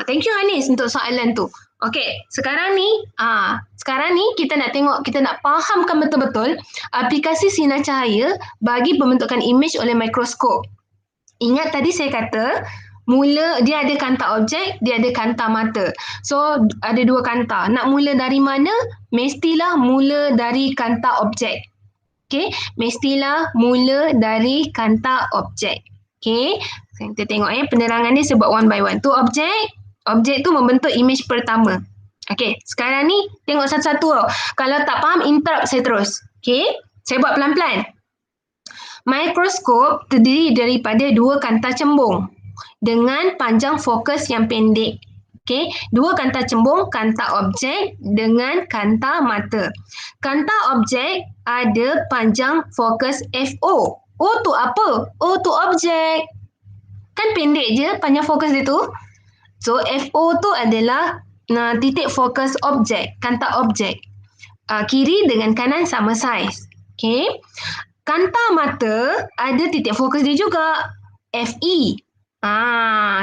Thank you Hanis untuk soalan tu. Okay, sekarang ni kita nak tengok, kita nak fahamkan betul-betul aplikasi sinar cahaya bagi pembentukan imej oleh mikroskop. Ingat tadi saya kata, mula dia ada kanta objek, dia ada kanta mata. So, ada dua kanta. Nak mula dari mana? Mestilah mula dari kanta objek. Okay, mestilah mula dari kanta objek. Okay, kita tengok penerangan ni saya buat one by one. Tu objek tu membentuk imej pertama. Okay, sekarang ni tengok satu-satu tau. Kalau tak faham, interrupt saya terus. Okay, saya buat pelan-pelan. Mikroskop terdiri daripada dua kanta cembung dengan panjang fokus yang pendek. Okay, dua kanta cembung, kanta objek dengan kanta mata. Kanta objek ada panjang fokus FO. O tu apa? O tu objek. Kan pendek je panjang fokus dia tu. So, FO tu adalah titik fokus objek, kanta objek. Kiri dengan kanan sama saiz. Okay. Kanta mata ada titik fokus dia juga. FE.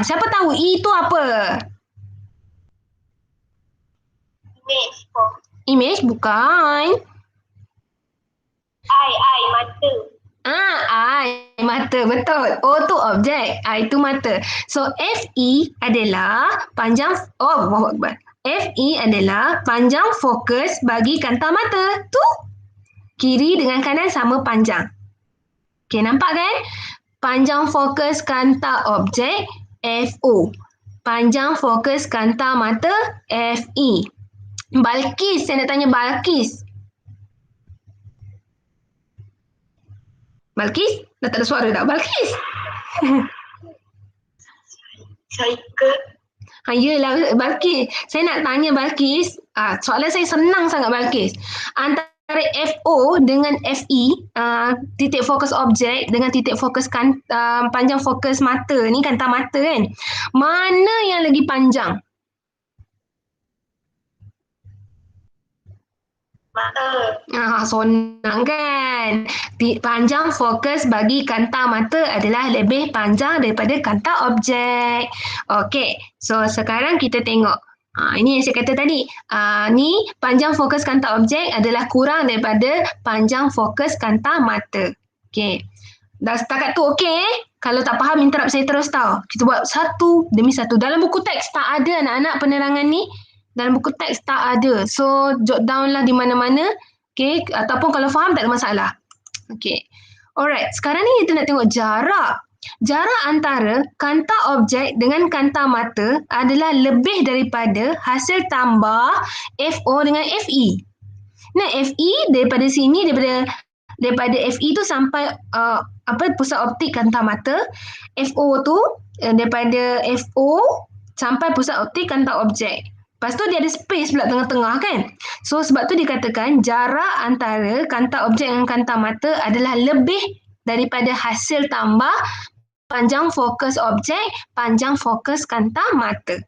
Siapa tahu E tu apa? Imej. Imej bukan. I mata. I mata, betul. O tu objek, I tu mata. So FE adalah panjang FE adalah panjang fokus bagi kanta mata. Tu kiri dengan kanan sama panjang. Okey, nampak kan? Panjang fokus kanta objek FO. Panjang fokus kanta mata FE. Balkis, saya nak tanya Balkis. Balkis? Dah tak ada suara dah. Balkis? Saya ke? Yelah Balkis. Saya nak tanya Balkis. Soalan saya senang sangat Balkis. Antara FO dengan FE, titik fokus objek dengan titik fokus panjang fokus mata ni, kanta mata kan. Mana yang lagi panjang? Mata. Sonang kan. Panjang fokus bagi kanta mata adalah lebih panjang daripada kanta objek. Okey, so sekarang kita tengok. Ini yang saya kata tadi. Ni panjang fokus kanta objek adalah kurang daripada panjang fokus kanta mata. Okey. Dah setakat tu okey. Kalau tak faham, interrupt saya terus tau. Kita buat satu demi satu. Dalam buku teks tak ada anak-anak penerangan ni. Dalam buku teks tak ada. So, jot down lah di mana-mana. Okay. Ataupun kalau faham tak ada masalah. Okay. Alright. Sekarang ni kita nak tengok jarak. Jarak antara kanta objek dengan kanta mata adalah lebih daripada hasil tambah FO dengan FE. Nah, FE daripada sini, daripada FE tu sampai pusat optik kanta mata. FO tu daripada FO sampai pusat optik kanta objek. Lepas tu dia ada space pula tengah-tengah kan. So sebab tu dikatakan jarak antara kanta objek dengan kanta mata adalah lebih daripada hasil tambah panjang fokus objek, panjang fokus kanta mata.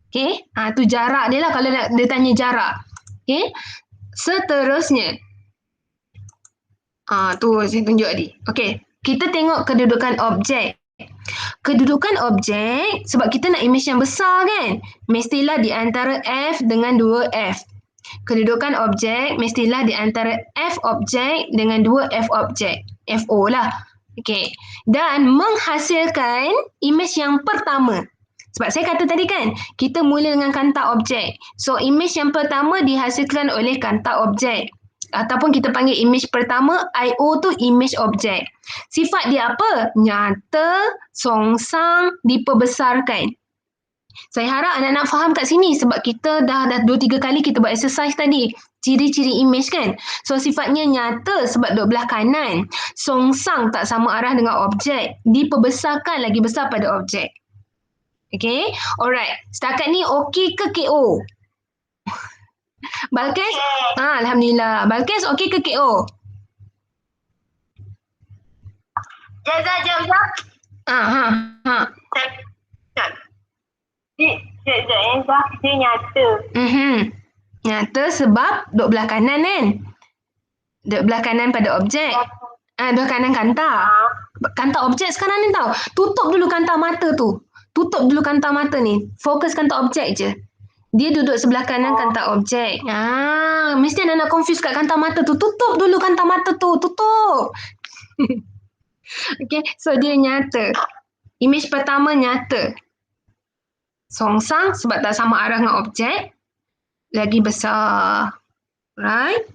Okay. Tu jarak dia lah kalau dia tanya jarak. Okay. Seterusnya. Tu saya tunjuk tadi. Okay. Kita tengok kedudukan objek. Kedudukan objek, sebab kita nak imej yang besar kan, mestilah di antara F dengan 2F. Kedudukan objek mestilah di antara F objek dengan 2F objek. FO lah. Okey. Dan menghasilkan imej yang pertama. Sebab saya kata tadi kan, kita mula dengan kanta objek. So, imej yang pertama dihasilkan oleh kanta objek. Ataupun kita panggil imej pertama, IO tu imej objek. Sifat dia apa? Nyata, songsang, diperbesarkan. Saya harap anak-anak faham kat sini sebab kita dah 2-3 kali kita buat exercise tadi. Ciri-ciri imej kan. So sifatnya nyata sebab duduk belah kanan. Songsang tak sama arah dengan objek. Diperbesarkan lagi besar pada objek. Okay. Alright. Setakat ni okey ke KO? Balkis? Alhamdulillah. Balkis okey ke KO? Jap. Dia nyata. Nyata sebab duduk belah kanan kan? Duduk belah kanan pada objek. Duduk kanan kanta. Kanta objek sekarang ni tau. Tutup dulu kanta mata tu. Tutup dulu kanta mata ni. Fokus kanta objek je. Dia duduk sebelah kanan kanta objek. Mesti anak confuse kat kanta mata tu. Tutup dulu kanta mata tu. Tutup. Okay, so dia nyata. Image pertama nyata. Songsang sebab tak sama arah dengan objek. Lagi besar. Right?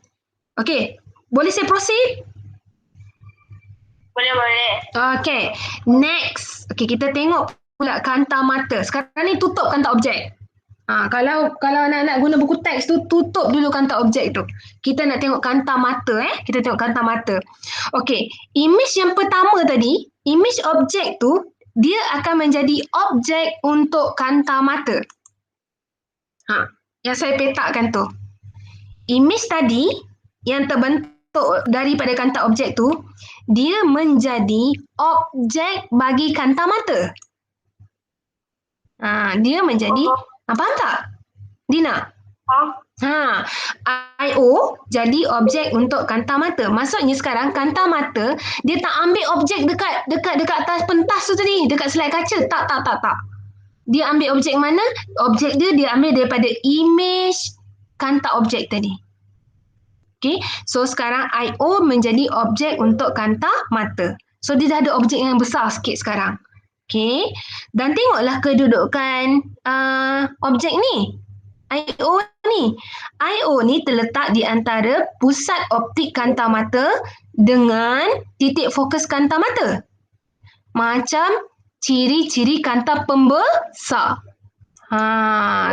Okay, boleh saya proceed? Boleh. Okay, next. Okay, kita tengok pula kanta mata. Sekarang ni tutup kanta objek. Kalau anak-anak guna buku teks tu, tutup dulu kanta objek tu. Kita nak tengok kanta mata. Kita tengok kanta mata. Okay, image yang pertama tadi, image objek tu, dia akan menjadi objek untuk kanta mata. Yang saya petakkan tu. Image tadi yang terbentuk daripada kanta objek tu, dia menjadi objek bagi kanta mata. Dia menjadi, faham tak? Dina? IO jadi objek untuk kanta mata. Maksudnya sekarang kanta mata dia tak ambil objek dekat atas pentas tu tadi, dekat selai kaca. Tak. Dia ambil objek mana? Objek dia ambil daripada image kanta objek tadi. Okay, so sekarang IO menjadi objek untuk kanta mata. So dia dah ada objek yang besar sikit sekarang. Okay, dan tengoklah kedudukan objek ni. IO ni terletak di antara pusat optik kanta mata dengan titik fokus kanta mata. Macam ciri-ciri kanta pembesar.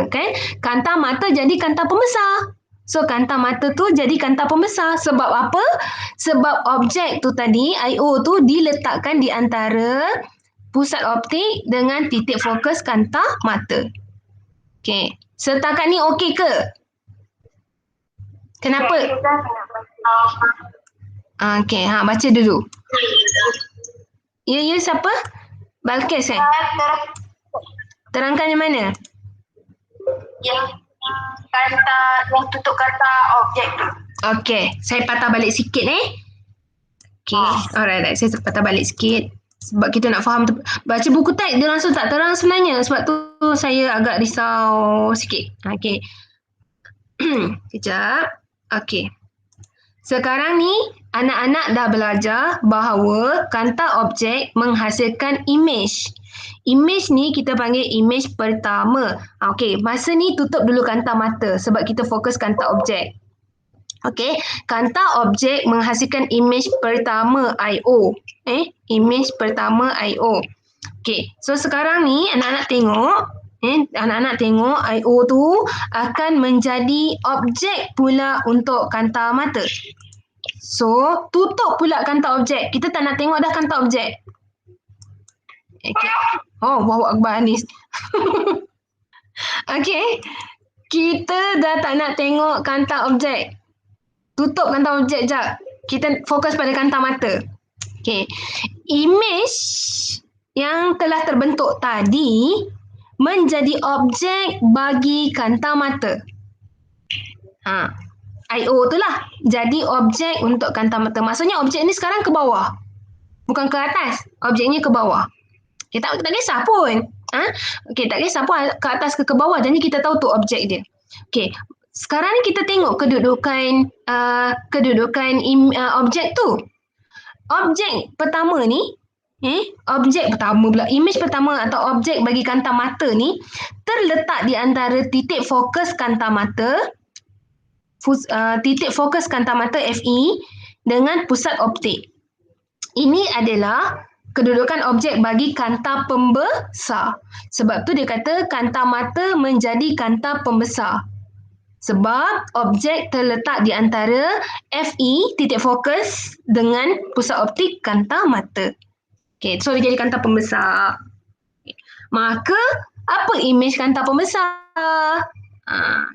Kan? Kanta mata jadi kanta pembesar. So kanta mata tu jadi kanta pembesar. Sebab apa? Sebab objek tu tadi, IO tu diletakkan di antara pusat optik dengan titik fokus kanta mata. Okay. Setakat ni okey ke? Kenapa? Okey, baca dulu. Ya, siapa? Balkis kan? Terangkan yang mana? Yang kanta, yang tutup kanta objek tu. Okey, saya patah balik sikit Okey, alright, saya patah balik sikit. Sebab kita nak faham baca buku teks dia langsung tak terang sebenarnya. Sebab tu saya agak risau sikit. Okey. Sekejap. Okey. Sekarang ni anak-anak dah belajar bahawa kanta objek menghasilkan image. Image ni kita panggil image pertama. Okey, masa ni tutup dulu kanta mata sebab kita fokus kanta objek. Okey, kanta objek menghasilkan image pertama IO. Image pertama IO. Okey, so sekarang ni anak-anak tengok IO tu akan menjadi objek pula untuk kanta mata. So, tutup pula kanta objek. Kita tak nak tengok dah kanta objek. Okay. Allahu Akbar Anis. Okey, kita dah tak nak tengok kanta objek. Tutup kanta objek jap. Kita fokus pada kanta mata. Okey. Image yang telah terbentuk tadi menjadi objek bagi kanta mata. IO tu lah. Jadi objek untuk kanta mata. Maksudnya objek ni sekarang ke bawah. Bukan ke atas. Objeknya ke bawah. Okay, tak kisah pun. Okey, tak kisah pun ke atas ke bawah. Jadi kita tahu tu objek dia. Okey. Sekarang ni kita tengok kedudukan objek tu. Objek pertama ni, image pertama atau objek bagi kanta mata ni terletak di antara titik fokus kanta mata, FE dengan pusat optik. Ini adalah kedudukan objek bagi kanta pembesar. Sebab tu dia kata kanta mata menjadi kanta pembesar. Sebab objek terletak di antara FE, titik fokus, dengan pusat optik kanta mata. Okay, so dia jadi kanta pembesar. Okay. Maka, apa image kanta pembesar?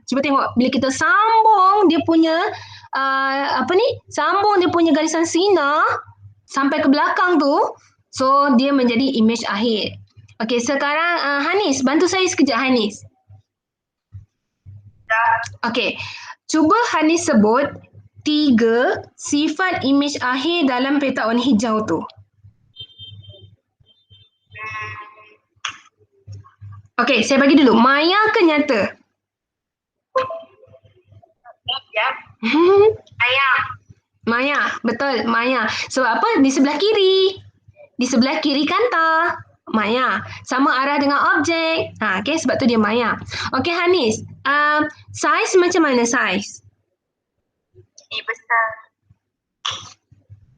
Cuba tengok, bila kita sambung dia punya, sambung dia punya garisan sinar, sampai ke belakang tu, so dia menjadi image akhir. Okey, sekarang Hanis, bantu saya sekejap Hanis. Okey, cuba Hanis sebut 3 sifat image akhir dalam peta warna hijau tu. Okey, saya bagi dulu. Maya ke nyata? Ya. Maya, betul, Maya. So apa? Di sebelah kiri. Di sebelah kiri kanta. Maya. Sama arah dengan objek. Okey, sebab tu dia Maya. Okey Hanis, saiz macam mana saiz? Dibesar.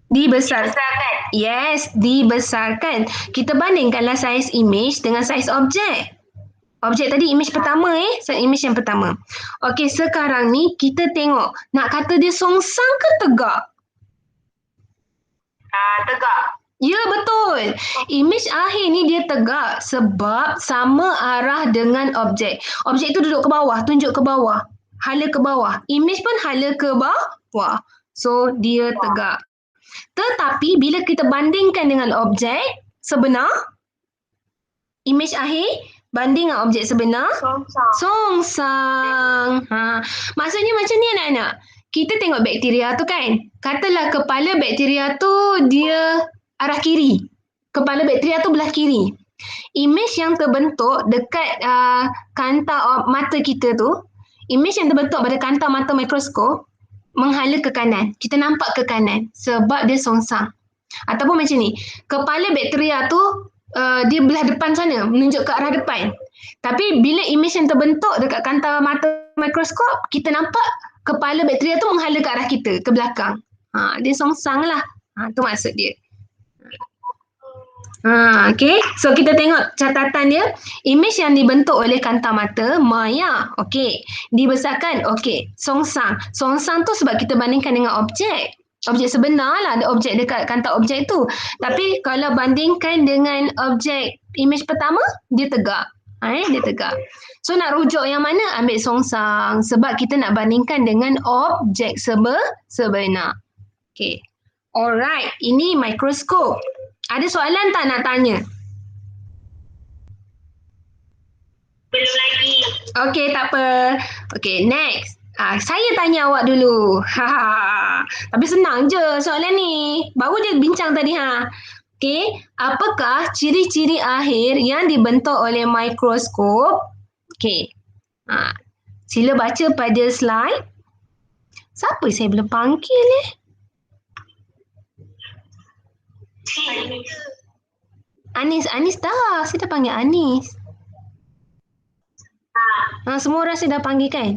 Dibesarkan. Yes, dibesarkan. Kita bandingkanlah saiz image dengan saiz objek. Objek tadi image pertama image yang pertama. Okey, sekarang ni kita tengok. Nak kata dia songsang ke tegak? Tegak. Ya, betul. Image akhir ni dia tegak sebab sama arah dengan objek. Objek tu duduk ke bawah, tunjuk ke bawah. Hala ke bawah. Image pun hala ke bawah. So, dia tegak. Tetapi bila kita bandingkan dengan objek sebenar, image akhir banding dengan objek sebenar, songsang. Maksudnya macam ni anak-anak. Kita tengok bakteria tu kan. Katalah kepala bakteria tu dia arah kiri. Kepala bakteria tu belah kiri. Image yang terbentuk dekat kanta mata kita tu, image yang terbentuk pada kanta mata mikroskop menghala ke kanan. Kita nampak ke kanan sebab dia songsang. Ataupun macam ni, kepala bakteria tu dia belah depan sana, menunjuk ke arah depan. Tapi bila image yang terbentuk dekat kanta mata mikroskop, kita nampak kepala bakteria tu menghala ke arah kita, ke belakang. Dia songsang lah. Tu maksud dia. Okay. So kita tengok catatan dia. Image yang dibentuk oleh kanta mata, Maya. Okay. Dibesarkan. Okay. Songsang. Songsang tu sebab kita bandingkan dengan objek. Objek sebenar lah. Ada objek dekat kanta objek tu. Tapi kalau bandingkan dengan objek image pertama, dia tegak. Dia tegak. So nak rujuk yang mana? Ambil songsang. Sebab kita nak bandingkan dengan objek sebenar. Okay. Alright. Ini mikroskop. Ada soalan tak nak tanya? Belum lagi. Okey, tak apa. Okey, next. Saya tanya awak dulu. Tapi senang je soalan ni. Baru je bincang tadi. Okey, apakah ciri-ciri akhir yang dibentuk oleh mikroskop? Okey. Sila baca pada slide. Siapa saya belum panggil Anis dah. Saya dah panggil Anis. Semua orang saya dah panggil kan?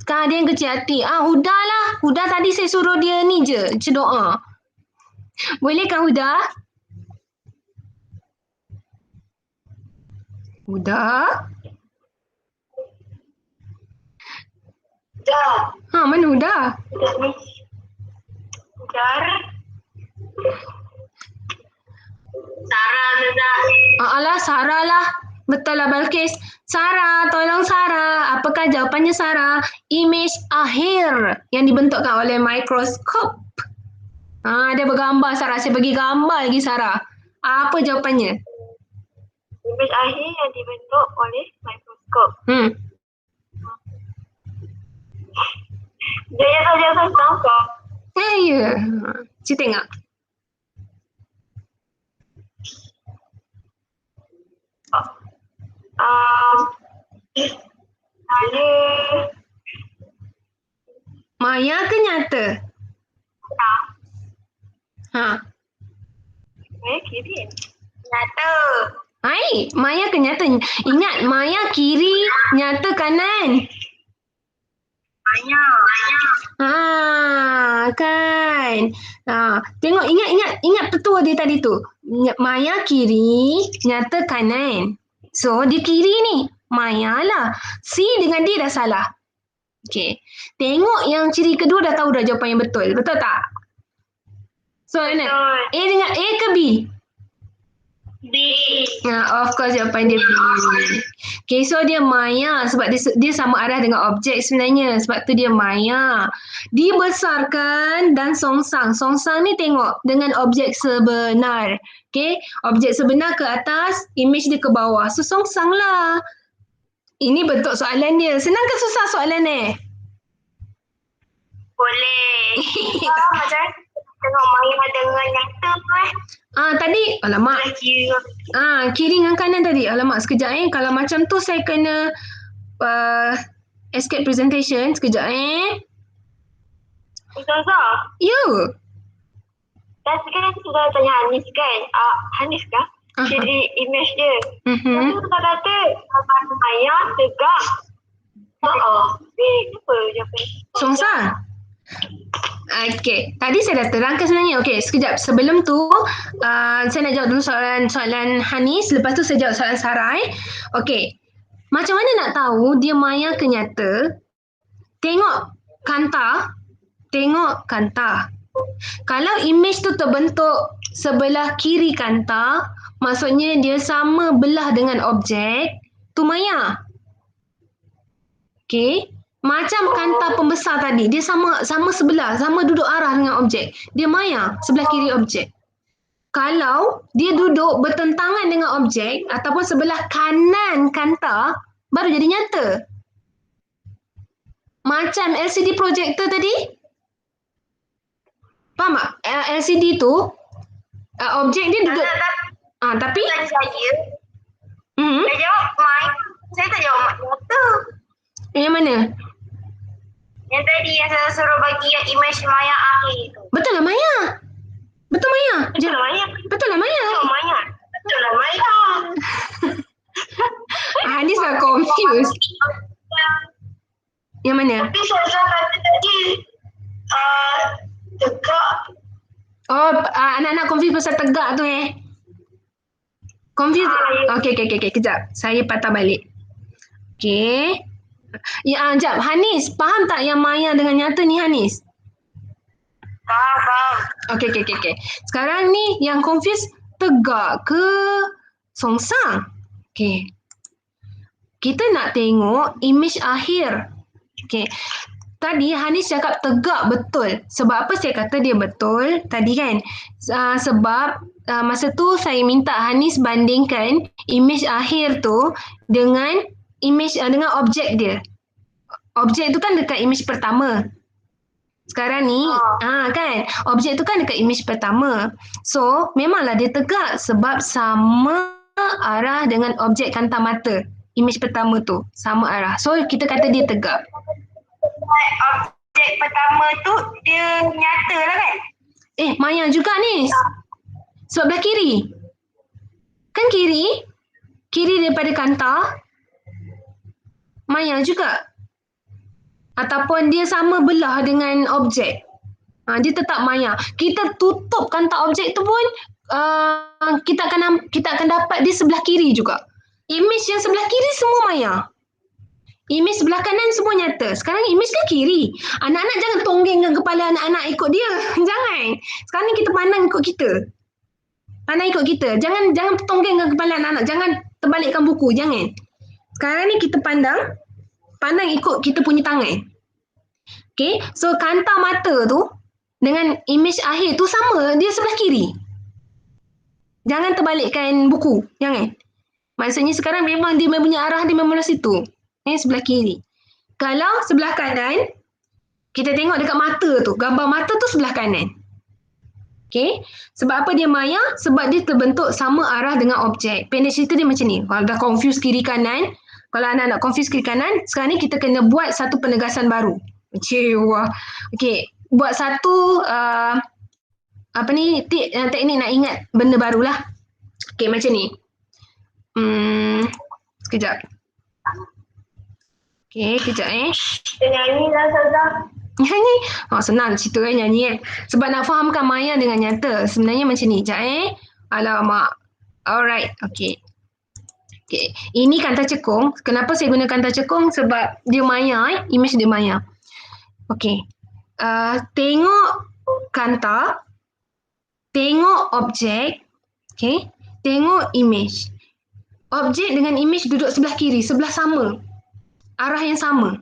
Sekarang dia yang kecil hati. Huda lah. Huda tadi saya suruh dia ni je. Doa. Boleh kan Huda? Huda? Mana Huda? Sarah sudah. Alah, Sarah lah. Betul lah Balkis. Sarah, tolong Sarah. Apakah jawapannya Sarah? Image akhir yang dibentukkan oleh mikroskop. Dia bergambar Sarah. Saya bagi gambar lagi Sarah. Apa jawapannya? Image akhir yang dibentuk oleh mikroskop. Dia saja nampak. Ya. Cik tengok. Maya ke nyata? Kiri. Nyata. Maya ke nyata? Ingat, Maya kiri, nyata kanan. Maya. Kan. Tengok, ingat petua dia tadi tu. Maya kiri, nyata kanan. So, dia kiri ni. Maya lah. C dengan D dah salah. Okay. Tengok yang ciri kedua dah tahu dah jawapan yang betul. Betul tak? So, betul. A dengan A ke B? B. Of course jawapan dia B. Okay, so dia maya sebab dia sama arah dengan objek sebenarnya. Sebab tu dia maya. Dibesarkan dan songsang. Songsang ni tengok dengan objek sebenar. Okay, objek sebenar ke atas, image dia ke bawah. So songsang lah. Ini bentuk soalan dia. Senang ke susah soalan ni? Boleh. Macam tengok maya dengan nyata Tadi, alamak. Kiri dengan kanan tadi. Alamak, sekejap Kalau macam tu saya kena escape presentation. Sekejap Ustazah. You. Dan sekarang sudah tanya Hanis kan? Hanis kah? Jadi image dia. Tapi kita kata maya tegak. Apa jawapan? Songsang. Okey, tadi saya dah terangkan sebenarnya. Okey, sekejap. Sebelum tu, saya nak jawab dulu soalan Hanis. Lepas tu saya jawab soalan Sarai. Okey, macam mana nak tahu dia maya ke nyata? Tengok kanta. Kalau image tu terbentuk sebelah kiri kanta, maksudnya dia sama belah dengan objek, tu maya. Okey. Macam kanta pembesar tadi, dia sama sebelah, sama duduk arah dengan objek. Dia maya sebelah kiri objek. Kalau dia duduk bertentangan dengan objek ataupun sebelah kanan kanta, baru jadi nyata. Macam LCD projector tadi. Faham tak? LCD tu, objek dia duduk. Tapi Saya jawab maya. Saya tak jawab nyata. Yang mana? Yang tadi yang saya suruh bagi yang image maya akhir tu. Betul lah maya. Betul maya. Betul lah maya. Betul lah maya. Betul lah maya. Hanis dah confused. Yang mana? Tapi saya kata tadi tegak. Anak-anak confused pasal tegak tu Confused? Okey. Kejap. Saya patah balik. Okey. Sekejap. Hanis, faham tak yang maya dengan nyata ni Hanis? Faham. Okey. Sekarang ni yang confused tegak ke songsang? Okey. Kita nak tengok image akhir. Okey. Tadi Hanis cakap tegak betul. Sebab apa saya kata dia betul tadi kan? Sebab masa tu saya minta Hanis bandingkan image akhir tu dengan image dengan objek dia. Objek tu kan dekat image pertama. Sekarang ni kan objek tu kan dekat image pertama. So memanglah dia tegak sebab sama arah dengan objek kanta mata. Image pertama tu sama arah. So kita kata dia tegak. Objek pertama tu dia nyata lah kan? Maya juga ni. Sebab belah kiri. Kan kiri daripada kanta maya juga. Ataupun dia sama belah dengan objek. Dia tetap maya. Kita tutup kanta objek tu pun kita akan dapat dia sebelah kiri juga. Image yang sebelah kiri semua maya. Image sebelah kanan semua nyata. Sekarang image kan kiri. Anak-anak jangan tonggengkan kepala anak-anak ikut dia. Jangan. Sekarang ni kita pandang ikut kita. Jangan tonggengkan kepala anak-anak. Jangan terbalikkan buku. Jangan. Sekarang ni kita pandang ikut kita punya tangan. Okay. So kanta mata tu dengan image akhir tu sama. Dia sebelah kiri. Jangan terbalikkan buku. Jangan. Maksudnya sekarang memang dia punya arah dia memang situ. Sebelah kiri. Kalau sebelah kanan, kita tengok dekat mata tu. Gambar mata tu sebelah kanan. Okay. Sebab apa dia maya? Sebab dia terbentuk sama arah dengan objek. Pendek cerita dia macam ni. Kalau dah confuse kiri kanan, kalau anak-anak confuse kiri kanan, sekarang ni kita kena buat satu penegasan baru. Okay. Buat satu teknik nak ingat benda barulah. Okay, macam ni. Sekejap. Okay, kejap Nyanyi lah Ustazah. Nyanyi? Senang cerita kan nyanyi Sebab nak fahamkan maya dengan nyata. Sebenarnya macam ni. Sekejap Alamak. Alright, okay. Ini kanta cekung. Kenapa saya guna kanta cekung? Sebab dia maya, image dia maya. Okay. Tengok kanta. Tengok objek. Okay. tengok image. Objek dengan image duduk sebelah kiri, sebelah sama. Arah yang sama.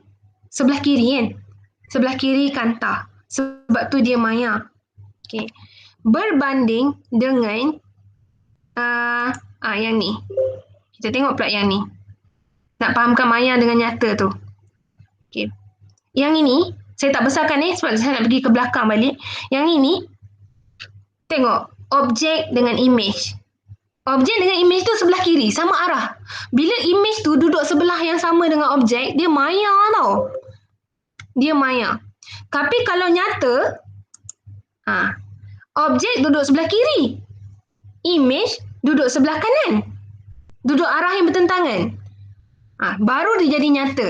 Sebelah kiri kan? Sebelah kiri kanta. Sebab tu dia maya. Okay. Berbanding dengan yang ni. Kita tengok pula yang ni. Nak fahamkan maya dengan nyata tu. Okay. Yang ini, saya tak besarkan ni sebab saya nak pergi ke belakang balik. Yang ini, tengok. Objek dengan image. Objek dengan image tu sebelah kiri, sama arah. Bila image tu duduk sebelah yang sama dengan objek, dia maya tau. Dia maya. Tapi kalau nyata, objek duduk sebelah kiri. Image duduk sebelah kanan. Duduk arah yang bertentangan. Baru dia jadi nyata.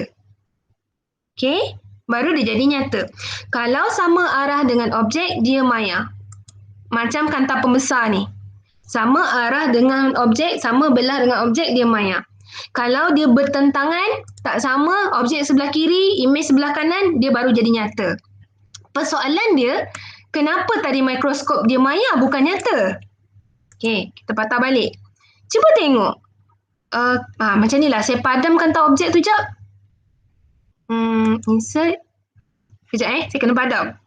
Okay? Baru dia jadi nyata. Kalau sama arah dengan objek, dia maya. Macam kanta pembesar ni. Sama arah dengan objek, sama belah dengan objek, dia maya. Kalau dia bertentangan, tak sama, objek sebelah kiri, image sebelah kanan, dia baru jadi nyata. Persoalan dia, kenapa tadi mikroskop dia maya bukan nyata? Okey, kita patah balik. Cuba tengok. Macam ni lah, saya padamkan tak objek tu jap. Insert. Sekejap saya kena padam.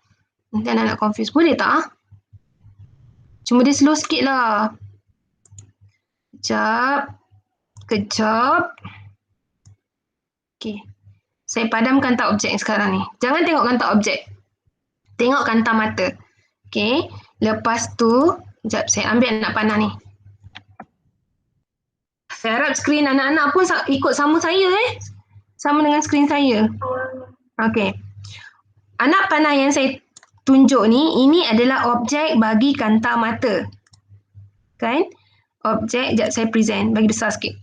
Nanti anak nak confuse. Boleh tak? Cuma dia slow sikit lah. Kejap. Okey. Saya padamkan tak objek sekarang ni. Jangan tengokkan tak objek. Tengokkan tak mata. Okey. Lepas tu, sekejap saya ambil anak panah ni. Saya harap skrin anak-anak pun ikut sama saya Sama dengan skrin saya. Okey. Anak panah yang saya tunjuk ni, ini adalah objek bagi kanta mata. Kan? Objek, sekejap saya present, bagi besar sikit.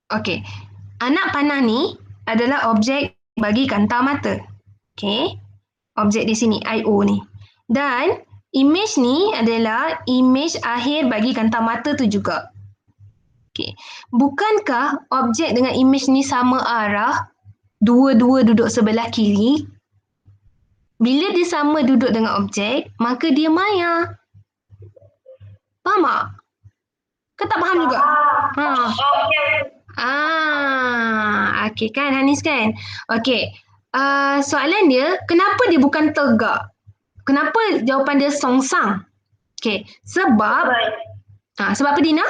Okey. Anak panah ni adalah objek bagi kanta mata. Okey. Objek di sini, IO ni. Dan image ni adalah image akhir bagi kanta mata tu juga. Okey. Bukankah objek dengan image ni sama arah? Dua-dua duduk sebelah kiri. Bila dia sama duduk dengan objek, maka dia maya. Faham tak? Kau tak faham juga? Okey kan Hanis kan? Okey. Soalan dia, kenapa dia bukan tegak? Kenapa jawapan dia songsang? Okey. Sebab apa Dina?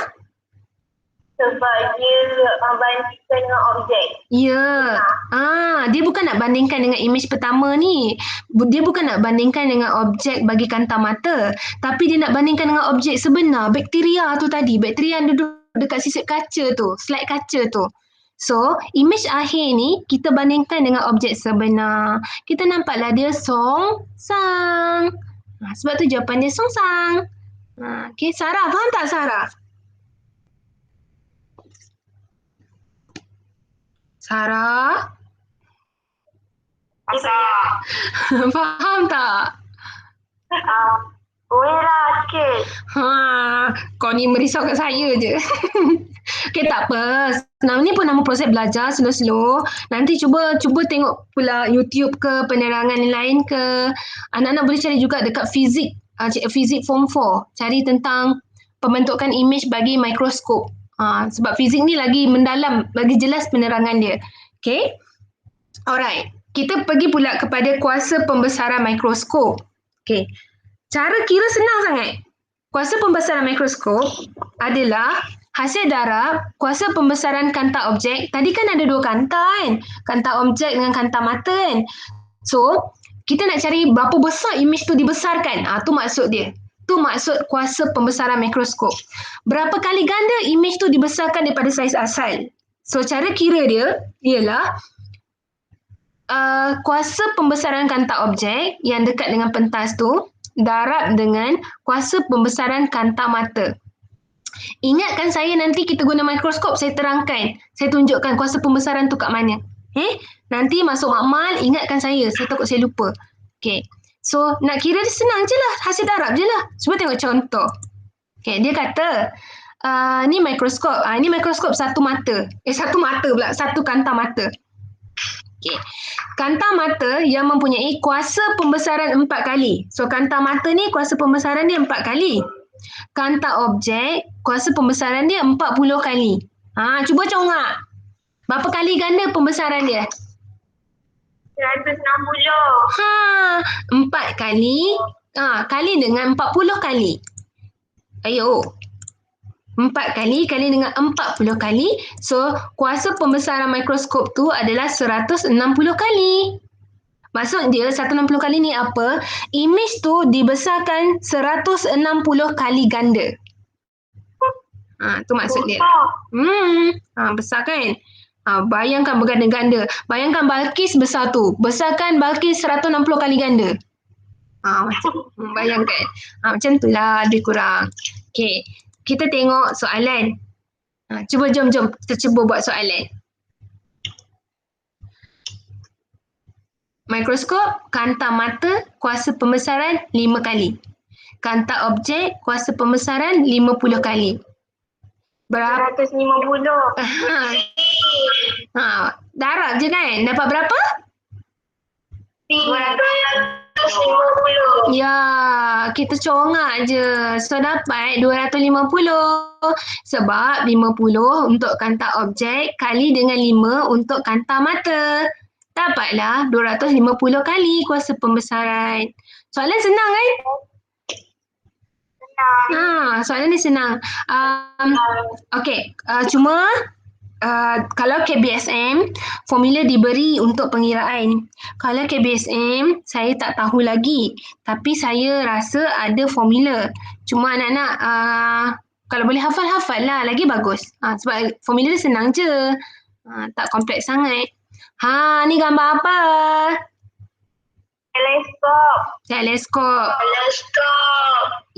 Sebab dia bandingkan dengan objek. Ya. Dia bukan nak bandingkan dengan image pertama ni. Dia bukan nak bandingkan dengan objek bagi kanta mata. Tapi dia nak bandingkan dengan objek sebenar. Bakteria tu tadi. Bakteria yang duduk dekat sisip kaca tu. Slide kaca tu. So, image akhir ni kita bandingkan dengan objek sebenar. Kita nampaklah dia songsang. Sebab tu jawapan dia songsang. Okay, Sarah. Faham tak Sarah? Sarah? Faham tak? Boleh lah sikit. Kau ni merisaukan saya je. Okay, tak apa. Ni pun nama proses belajar slow-slow. Nanti cuba tengok pula YouTube ke, penerangan lain ke. Anak-anak boleh cari juga dekat fizik form 4. Cari tentang pembentukan image bagi mikroskop. Sebab fizik ni lagi mendalam, lagi jelas penerangan dia. Okay? Alright. Kita pergi pula kepada kuasa pembesaran mikroskop. Okay. Cara kira senang sangat. Kuasa pembesaran mikroskop adalah hasil darab kuasa pembesaran kanta objek. Tadi kan ada dua kanta kan? Kanta objek dengan kanta mata kan? So, kita nak cari berapa besar image tu dibesarkan. Tu maksud dia. Tu maksud kuasa pembesaran mikroskop. Berapa kali ganda image tu dibesarkan daripada saiz asal. So, cara kira dia ialah kuasa pembesaran kanta objek yang dekat dengan pentas tu darab dengan kuasa pembesaran kanta mata. Ingatkan saya nanti kita guna mikroskop, saya terangkan. Saya tunjukkan kuasa pembesaran tu kat mana. Nanti masuk makmal, ingatkan saya takut saya lupa. Okay. So, nak kira dia senang je lah. Hasil darab je lah. Cuba tengok contoh. Okay, dia kata, ni mikroskop. Ini mikroskop satu mata. Satu mata pula. Satu kanta mata. Okay. kanta mata yang mempunyai kuasa pembesaran 4 kali. So kanta mata ni kuasa pembesaran dia 4 kali. Kanta objek kuasa pembesaran dia 40 kali. Cuba congak. Berapa kali ganda pembesaran dia? 160. 4 kali. Kali dengan 40 kali. Ayo. 4 kali dengan 40 kali. So, kuasa pembesaran mikroskop tu adalah 160 kali. Maksud dia 160 kali ni apa? Image tu dibesarkan 160 kali ganda. Tu maksud dia. Besar kan? Bayangkan berganda-ganda. Bayangkan Balkis besar tu. Besarkan Balkis 160 kali ganda. Bayangkan. Macam tu lah lebih kurang. Okay. Kita tengok soalan. Cuba jom. Kita cuba buat soalan. Mikroskop, kanta mata, kuasa pembesaran 5 kali. Kanta objek, kuasa pembesaran 50 kali. Berapa? 150. Darab je kan? Dapat berapa? 250. Ya, kita congak je. So dapat 250. Sebab 50 untuk kanta objek kali dengan 5 untuk kanta mata. Dapatlah 250 kali kuasa pembesaran. Soalan senang kan? Soalan ni senang. Okey, cuma kalau KBSM, formula diberi untuk pengiraan. Kalau KBSM, saya tak tahu lagi. Tapi saya rasa ada formula. Cuma anak-anak, kalau boleh hafal lah, lagi bagus. Sebab formula dia senang je. Tak kompleks sangat. Ni gambar apa? Teleskop.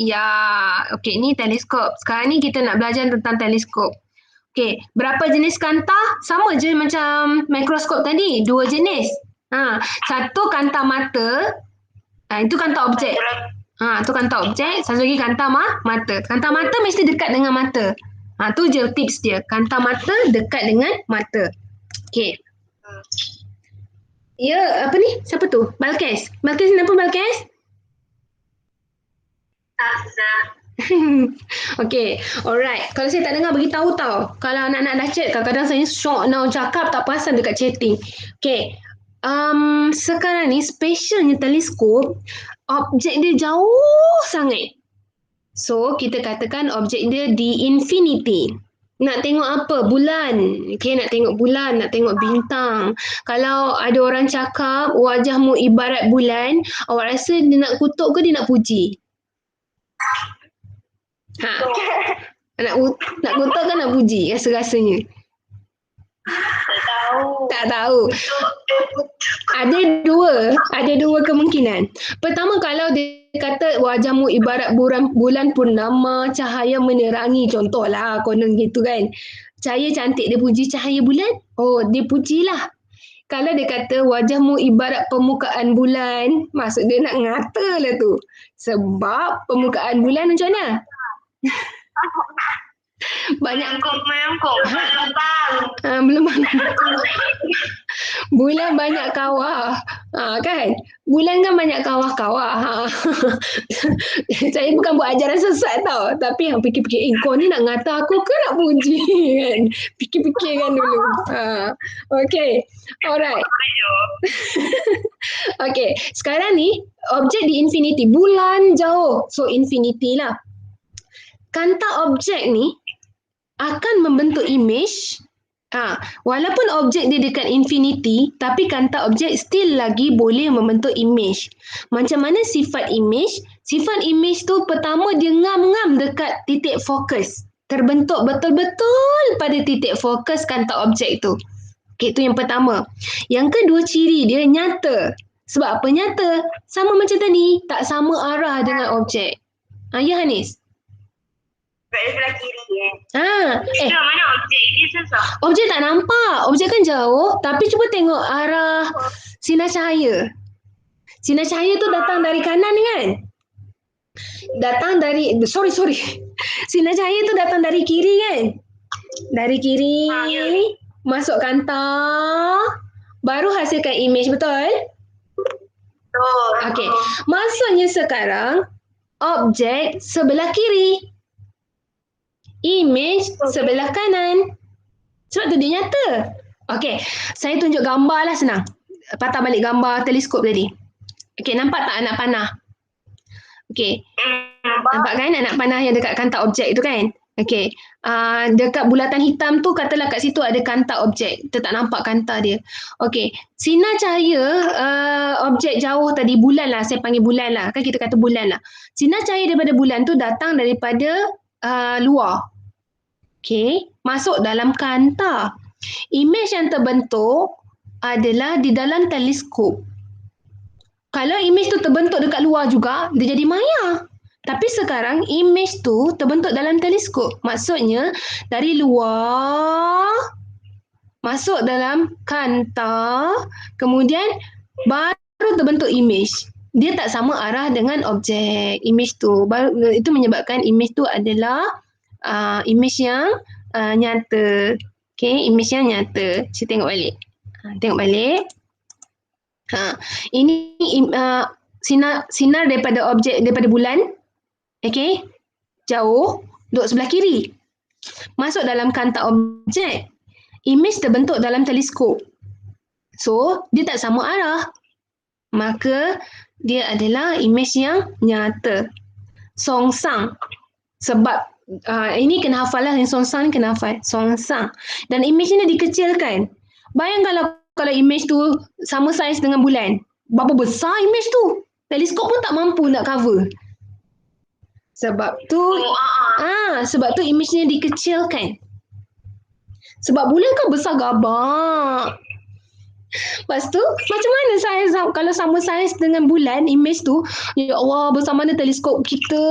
Ya, okey, ni teleskop. Sekarang ni kita nak belajar tentang teleskop. Okey, berapa jenis kanta? Sama je macam mikroskop tadi, 2 jenis. Satu kanta mata, itu kanta objek. Tu kanta objek, satu lagi kanta mata. Kanta mata mesti dekat dengan mata. Tu je tips dia. Kanta mata dekat dengan mata. Okey. Ya, apa ni? Siapa tu? Balkis. Balkis, kenapa Balkis? Okay, alright. Kalau saya tak dengar, beritahu tau. Kalau anak-anak dah chat, kadang-kadang saya syok nak cakap, tak perasan dekat chatting. Okay. Sekarang ni, specialnya teleskop, objek dia jauh sangat. So, kita katakan objek dia di infinity. Nak tengok apa? Bulan. Okay, nak tengok bulan, nak tengok bintang. Kalau ada orang cakap, wajahmu ibarat bulan, awak rasa dia nak kutuk ke dia nak puji? Nak kutuk ke nak puji rasa-rasanya? Tak tahu. Ada dua kemungkinan. Pertama, kalau dia kata wajahmu ibarat bulan purnama, cahaya menerangi, contohlah konon gitu kan. Cahaya cantik, dia puji cahaya bulan. Oh, dia pujilah. Kalau dia kata wajahmu ibarat permukaan bulan, maksud dia nak ngata lah tu. Sebab permukaan bulan macam mana? Banyak Mengangkuk. belum bulan banyak kawah. Kan? Bulan kan banyak kawah-kawah. Saya bukan buat ajaran sesat tau. Tapi yang fikir-fikir, kau ni nak ngata aku ke nak puji kan? Fikir-fikirkan dulu. Okay. Alright. Okay. Sekarang ni, objek di infinity. Bulan jauh. So, infinity lah. Kanta objek ni akan membentuk image. Walaupun objek dia dekat infinity, tapi kanta objek still lagi boleh membentuk image. Macam mana sifat image? Sifat image tu pertama dia ngam-ngam dekat titik fokus. Terbentuk betul-betul pada titik fokus kanta objek tu. Okay, tu yang pertama. Yang kedua, ciri dia nyata. Sebab apa nyata? Sama macam tadi, tak sama arah dengan objek. Ya Hanis? Kat sebelah kiri Mana objek dia susah. Objek tak nampak. Objek kan jauh. Tapi cuba tengok arah sinar cahaya. Sinar cahaya tu datang dari kanan kan? Datang dari... Sorry. Sinar cahaya tu datang dari kiri kan? Dari kiri. Masuk kanta. baru hasilkan image, betul? Betul. Okey. Maksudnya sekarang objek sebelah kiri, image sebelah kanan. Sebab tu dia nyata. Okey, saya tunjuk gambar lah senang. Patah balik gambar teleskop tadi. Okey, nampak tak anak panah? Okey, nampak kan anak panah yang dekat kantar objek tu kan? Okey, dekat bulatan hitam tu katalah kat situ ada kantar objek. Kita tak nampak kantar dia. Okey, sinar cahaya objek jauh tadi, bulan lah, saya panggil bulan lah. Kan kita kata bulan lah. Sinar cahaya daripada bulan tu datang daripada luar. Okey, masuk dalam kantar. Image yang terbentuk adalah di dalam teleskop. Kalau image tu terbentuk dekat luar juga, dia jadi maya. Tapi sekarang image tu terbentuk dalam teleskop. Maksudnya dari luar masuk dalam kantar, kemudian baru terbentuk image. Dia tak sama arah dengan objek image tu. Itu menyebabkan image tu adalah image yang nyata. Okay, image yang nyata. Saya tengok balik. Tengok balik. Ini sinar daripada objek, daripada bulan. Okay, jauh, duduk sebelah kiri. Masuk dalam kantar objek. Image terbentuk dalam teleskop. So, dia tak sama arah. Maka, dia adalah image yang nyata. Songsang. Sebab, ini kena hafal lah. Yang songsang ni kena hafal. Songsang. Dan image ni dikecilkan. Bayangkan kalau image tu sama saiz dengan bulan. Berapa besar image tu? Teleskop pun tak mampu nak cover. Sebab tu image ni dikecilkan. Sebab bulan kan besar gabak. Lepas tu, macam mana saiz, kalau sama saiz dengan bulan, image tu, ya Allah, besar mana teleskop kita.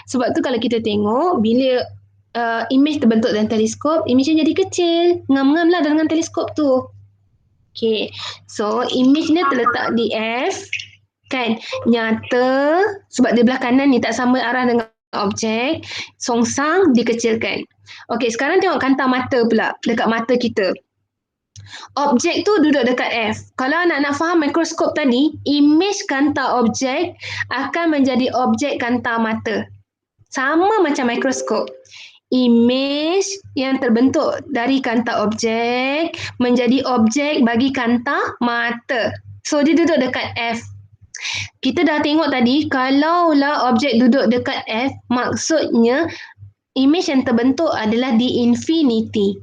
Sebab tu kalau kita tengok, bila image terbentuk dalam teleskop, image jadi kecil. Ngam-ngam lah dengan teleskop tu. Okay. So, image ni terletak di F. Kan? Nyata. Sebab di belah kanan ni tak sama arah dengan objek. Songsang dikecilkan. Okay, sekarang tengok kantar mata pula. Dekat mata kita. Objek tu duduk dekat F. Kalau nak faham mikroskop tadi, image kantar objek akan menjadi objek kantar mata. Sama macam mikroskop. Image yang terbentuk dari kantar objek menjadi objek bagi kantar mata. So, dia duduk dekat F. Kita dah tengok tadi, kalaulah objek duduk dekat F, maksudnya image yang terbentuk adalah di infinity.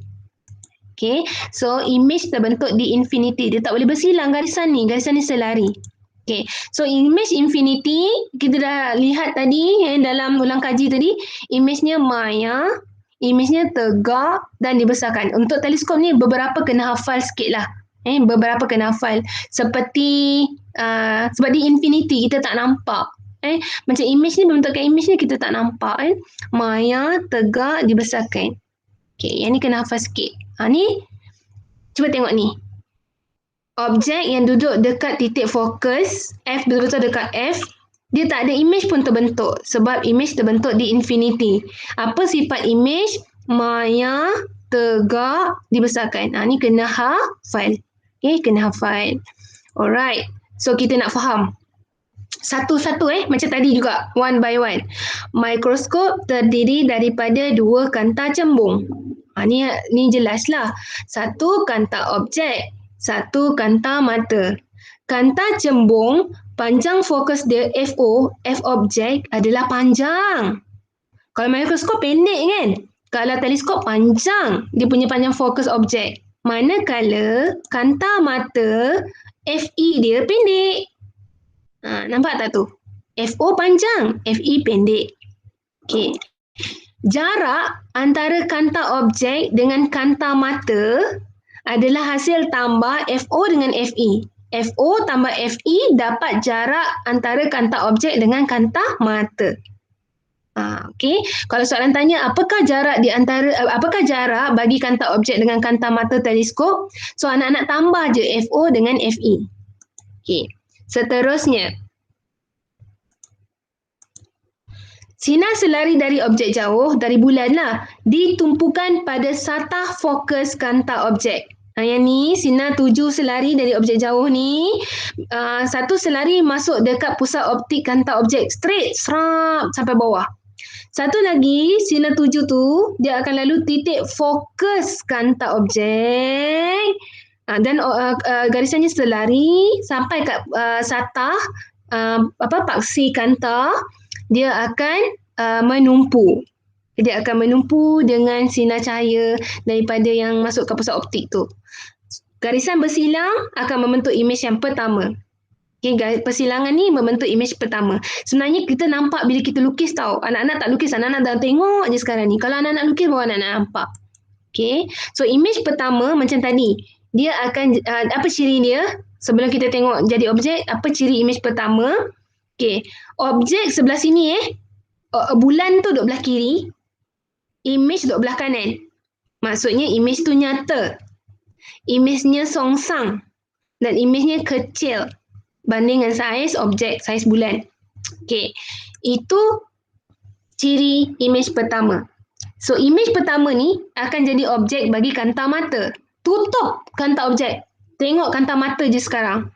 Okay, so image terbentuk di infinity. Dia tak boleh bersilang garisan ni selari. Okay, so image infinity, kita dah lihat tadi dalam ulang kaji tadi, image-nya maya, image-nya tegak dan dibesarkan. Untuk teleskop ni beberapa kena hafal sikit lah. Beberapa kena hafal. Seperti, sebab di infinity kita tak nampak. Macam image ni, bentukkan image ni kita tak nampak. Maya, tegak, dibesarkan. Okay, yang ni kena hafal sikit. Ni, cuba tengok ni. Objek yang duduk dekat titik fokus, F betul-betul dekat F, dia tak ada image pun terbentuk. Sebab image terbentuk di infinity. Apa sifat image? Maya, tegak, dibesarkan. Ni kena hafal. Okay, kena hafal. Alright. So, kita nak faham. Satu-satu macam tadi juga. One by one. Mikroskop terdiri daripada dua kantar cembung. Ni jelaslah. Satu kantar objek. Satu kantar mata. Kantar cembung, panjang fokus dia FO, F objek adalah panjang. Kalau mikroskop pendek kan? Kalau teleskop panjang, dia punya panjang fokus objek. Manakala kantar mata, FE dia pendek. Nampak tak tu? FO panjang, FE pendek. Okay. Jarak antara kantar objek dengan kantar mata adalah hasil tambah FO dengan FE. FO tambah FE dapat jarak antara kantar objek dengan kantar mata. Okey. Kalau soalan tanya apakah jarak bagi kantar objek dengan kantar mata teleskop? So anak-anak tambah je FO dengan FE. Okey. Seterusnya, sinar selari dari objek jauh, dari bulan lah, ditumpukan pada satah fokus kantar objek. Yang ni sinar 7 selari dari objek jauh ni. Satu selari masuk dekat pusat optik kanta objek straight serap sampai bawah. Satu lagi sinar 7 tu dia akan lalu titik fokus kanta objek. Dan garisannya selari sampai kat satah paksi kanta, dia akan menumpu. Dia akan menumpu dengan sinar cahaya daripada yang masuk ke pusat optik tu. Garisan bersilang akan membentuk imej yang pertama. Okay, persilangan ni membentuk imej pertama. Sebenarnya kita nampak bila kita lukis tau. Anak-anak tak lukis, anak-anak dah tengok je sekarang ni. Kalau anak-anak lukis baru anak-anak nampak. Okay, so imej pertama macam tadi. Dia akan, apa ciri dia? Sebelum kita tengok jadi objek, apa ciri imej pertama? Okay, objek sebelah sini bulan tu duduk belah kiri, imej duduk belah kanan. Maksudnya imej tu nyata. Imejnya songsang. Dan imejnya kecil banding dengan saiz objek, saiz bulan. Okay, itu ciri imej pertama. So, imej pertama ni akan jadi objek bagi kanta mata. Tutup kanta objek. Tengok kanta mata je sekarang.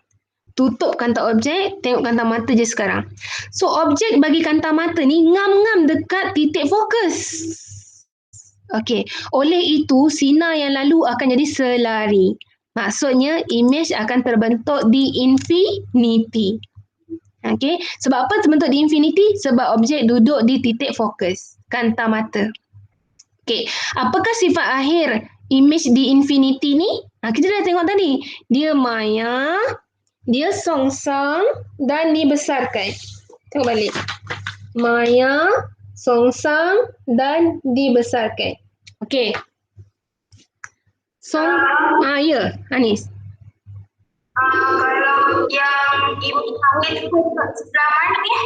Tutup kanta objek, tengok kanta mata je sekarang. So, objek bagi kanta mata ni ngam-ngam dekat titik fokus. Okey, oleh itu sinar yang lalu akan jadi selari. Maksudnya imej akan terbentuk di infinity. Okey, sebab apa terbentuk di infinity? Sebab objek duduk di titik fokus kanta mata. Okey, apakah sifat akhir imej di infinity ni? Kita dah tengok tadi. Dia maya, dia songsang dan dibesarkan. Tengok balik. Maya, songsang dan dibesarkan. Okey. Ya, Anis. Kalau yang ibu panggil tu sebelah mana ni?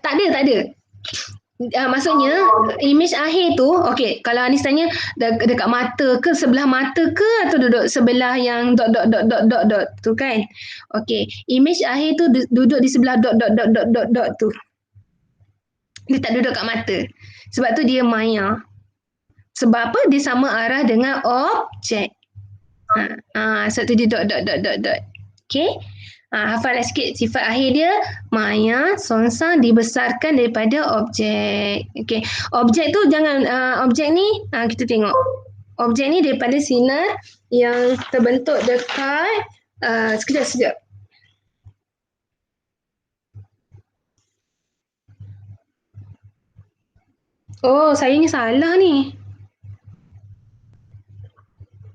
Tak ada. Maksudnya imej akhir tu, okey, kalau Anis tanya dekat mata ke, sebelah mata ke, atau duduk sebelah yang dot tu kan? Okey, imej akhir tu duduk di sebelah dot tu. Dia tak duduk kat mata. Sebab tu dia maya. Sebab apa? Dia sama arah dengan objek. Sebab tu dia dot. Okey? Hafal sikit sifat akhir dia. Maya, songsang dibesarkan daripada objek. Okey. Objek tu jangan, objek ni, kita tengok. Objek ni daripada sinar yang terbentuk dekat, sekejap. Oh, saya ni salah ni.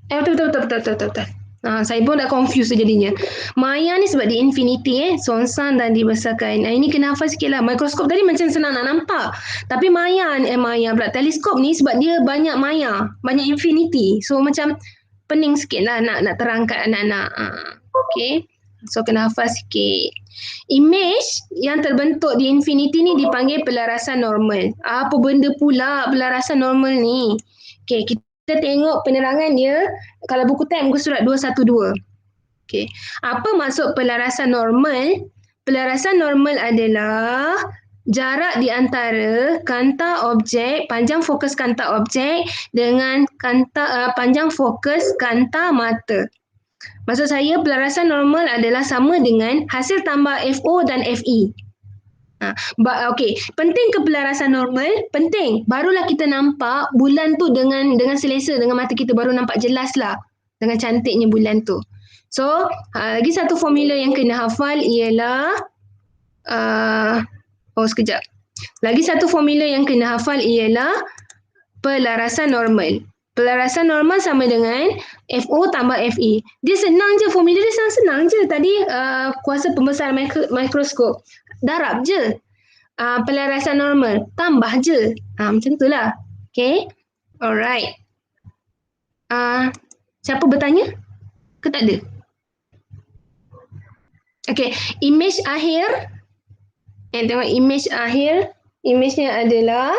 Betul. Saya pun dah confused jadinya. Maya ni sebab di infinity songsang dan dibesarkan. Ini kena hafal sikit lah. Mikroskop tadi macam senang nak nampak. Tapi maya pula. Teleskop ni sebab dia banyak maya. Banyak infinity. So macam pening sikit lah nak terangkan anak-anak. Okay. So kena hafal sikit. Imej yang terbentuk di infinity ni dipanggil pelarasan normal. Apa benda pula pelarasan normal ni? Okay, kita tengok penerangan dia kalau buku teks muka surat 212. Okey. Apa maksud pelarasan normal? Pelarasan normal adalah jarak di antara kanta objek, panjang fokus kanta objek dengan panjang fokus kanta mata. Maksud saya pelarasan normal adalah sama dengan hasil tambah FO dan FE. Okey, penting ke pelarasan normal? Penting. Barulah kita nampak bulan tu dengan selesa, dengan mata kita baru nampak jelas lah dengan cantiknya bulan tu. So, lagi satu formula yang kena hafal ialah sekejap. Lagi satu formula yang kena hafal ialah pelarasan normal. Pelarasan normal sama dengan FO tambah FE. Dia senang je, formula dia senang je. Tadi kuasa pembesaran mikroskop. Darab je. Pelarasan normal. Tambah je. Macam tu lah. Okay. Alright. Siapa bertanya? Ke tak ada? Okay. Imej akhir. Tengok imej akhir. Imejnya adalah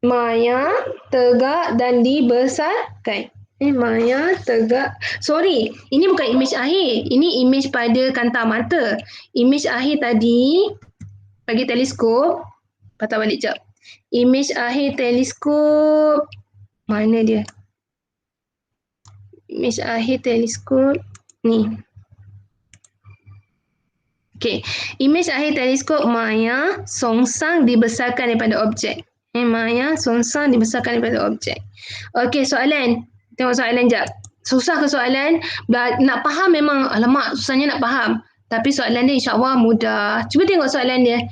maya, tegak dan dibesarkan. Maya, tegak. Sorry, ini bukan imej akhir. Ini imej pada kanta mata. Imej akhir tadi, bagi teleskop. Patah balik jap. Imej akhir teleskop. Mana dia? Imej akhir teleskop ni. Okey, imej akhir teleskop Maya songsang dibesarkan daripada objek. Maya songsang dibesarkan daripada objek. Okey, soalan. Tengok soalan jap. Susah ke soalan? Nak faham memang, alamak susahnya nak faham. Tapi soalan dia insya-Allah mudah. Cuba tengok soalan dia.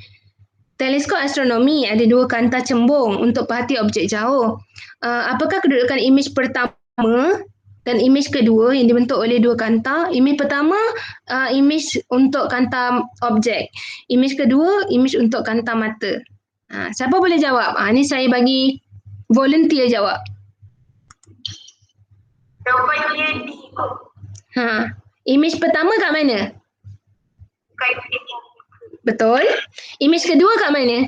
Teleskop astronomi ada dua kanta cembung untuk perhati objek jauh. Apakah kedudukan imej pertama dan imej kedua yang dibentuk oleh dua kanta? Imej pertama, imej untuk kanta objek. Imej kedua, imej untuk kanta mata. Siapa boleh jawab? Ni saya bagi volunteer jawab. Jawapannya D. Imej pertama kat mana? Kat Betul. Imej kedua kat mana?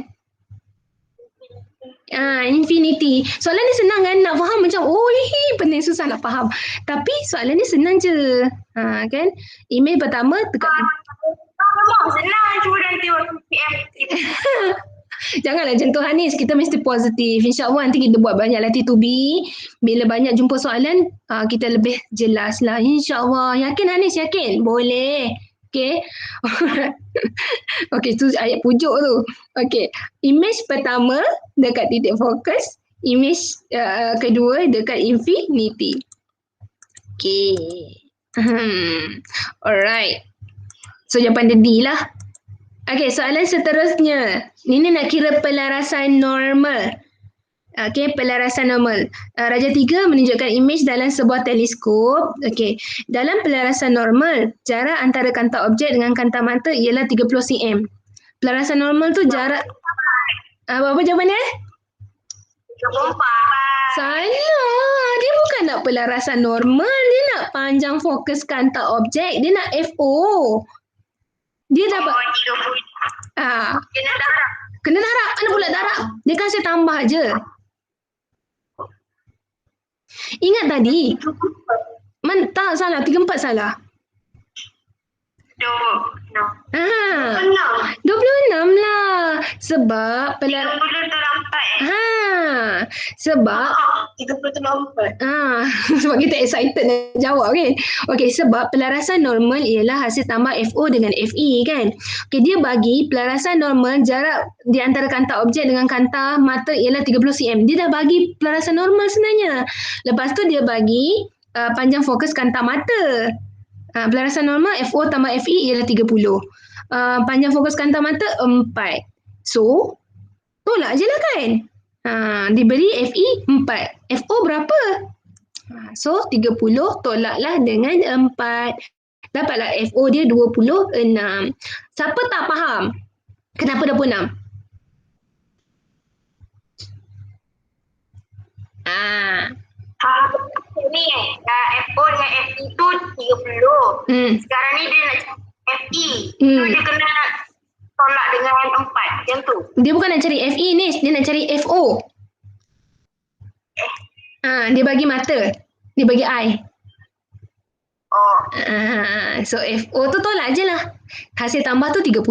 Infinity. Soalan ni senang kan? Nak faham macam, pening susah nak faham. Tapi soalan ni senang je. Kan? Imej pertama dekat... senang. Cuba nanti waktu PM. Janganlah macam tu Hanis. Kita mesti positif. InsyaAllah nanti kita buat banyak latih to be. Bila banyak jumpa soalan, kita lebih jelas lah. InsyaAllah. Yakin Hanis? Yakin? Boleh. Okay. Okay, tu ayat pujuk tu. Okay. Imej pertama dekat titik fokus. Imej kedua dekat infinity. Okay. Alright. So jawapan dia D lah. Okay, soalan seterusnya. Ini nak kira pelarasan normal. Okay, pelarasan normal. Raja 3 menunjukkan imej dalam sebuah teleskop. Okay, dalam pelarasan normal, jarak antara kanta objek dengan kanta mata ialah 30 cm. Pelarasan normal tu jarak... apa jawapan dia? 34. Salah. Dia bukan nak pelarasan normal. Dia nak panjang fokus kanta objek. Dia nak FO. Dia dapat... 30. Kena darab. Kena darab. Mana pula darab? Dia kasih tambah je. Ingat tadi. Tak salah. 34 salah. 26 lah. Sebab 30 terlambat sebab 30 terlambat. Sebab kita excited nak jawab kan. Okey, sebab pelarasan normal ialah hasil tambah FO dengan FE kan. Okey, dia bagi pelarasan normal jarak di antara kanta objek dengan kanta mata ialah 30 cm. Dia dah bagi pelarasan normal sebenarnya. Lepas tu dia bagi panjang fokus kanta mata. Pelarasan normal FO tambah FE ialah 30. Panjang fokus kanta mata 4. So, tolak je lah kan. Diberi FE 4. FO berapa? So, 30 tolaklah dengan 4. Dapatlah FO dia 26. Siapa tak faham? Kenapa 26? Ni FO dengan FE tu 30. Sekarang ni dia nak FE. So dia kena tolak dengan 4. Macam tu. Dia bukan nak cari FE ni, dia nak cari FO. Dia bagi mata. Dia bagi eye. So FO tu tolak je lah. Hasil tambah tu 30.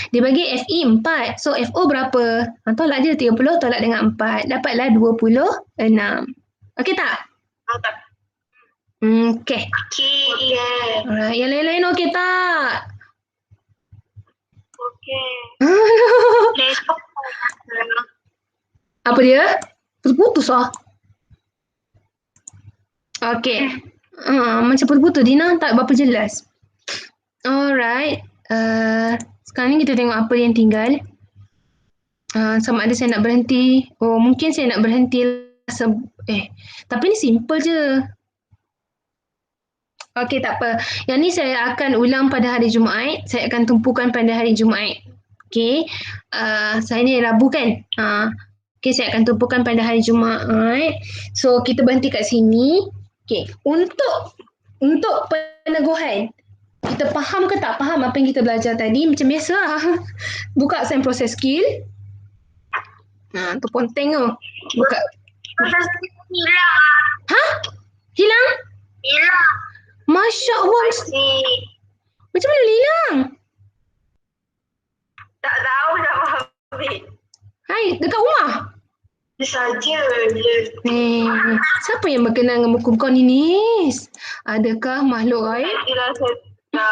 Dia bagi FE 4. So FO berapa? Tolak je 30, tolak dengan 4. Dapatlah 26. Okey tak? Okey. Okey. Alright, yang lain-lain okey tak? Okey. Apa dia? Putus-putus lah. Okey. Macam putus-putus Dina, tak berapa jelas. Alright. Sekarang ni kita tengok apa yang tinggal. Sama ada saya nak berhenti. Mungkin saya nak berhenti. Tapi ni simple je. Okey, tak apa. Yang ni saya akan ulang pada hari Jumaat. Saya akan tumpukan pada hari Jumaat. Okey. Saya ni Rabu kan? Okey, saya akan tumpukan pada hari Jumaat. So, kita berhenti kat sini. Okey. Untuk peneguhan. Kita faham ke tak faham apa yang kita belajar tadi? Macam biasa lah. Buka sign process skill. Tu ponteng tu. Buka. Proses hilang. Hilang? Hilang. Masya Allah. Macam mana hilang? Tak tahu dah ambil. Hai, dekat rumah? Dia saja je. Siapa yang berkenaan dengan buku kau ni, Nis? Adakah makhluk gaib? Itulah saya.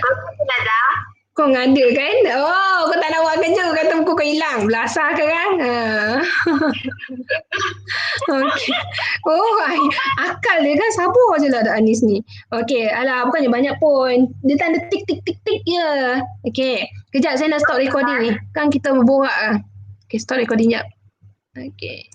Kau nak dah? Kau ngada kan? Oh, kau tak nak buat kerja, kau kata buku kau hilang. Belasah ke kan? Okey. Oh, akal dia kan sabar je lah Anis ni. Okey, alah bukannya banyak pun. Dia tanda tik tik tik tik je. Okey. Kejap saya nak stop recording ni. Kan kita berborak ah. Okey, stop recording jap. Okey.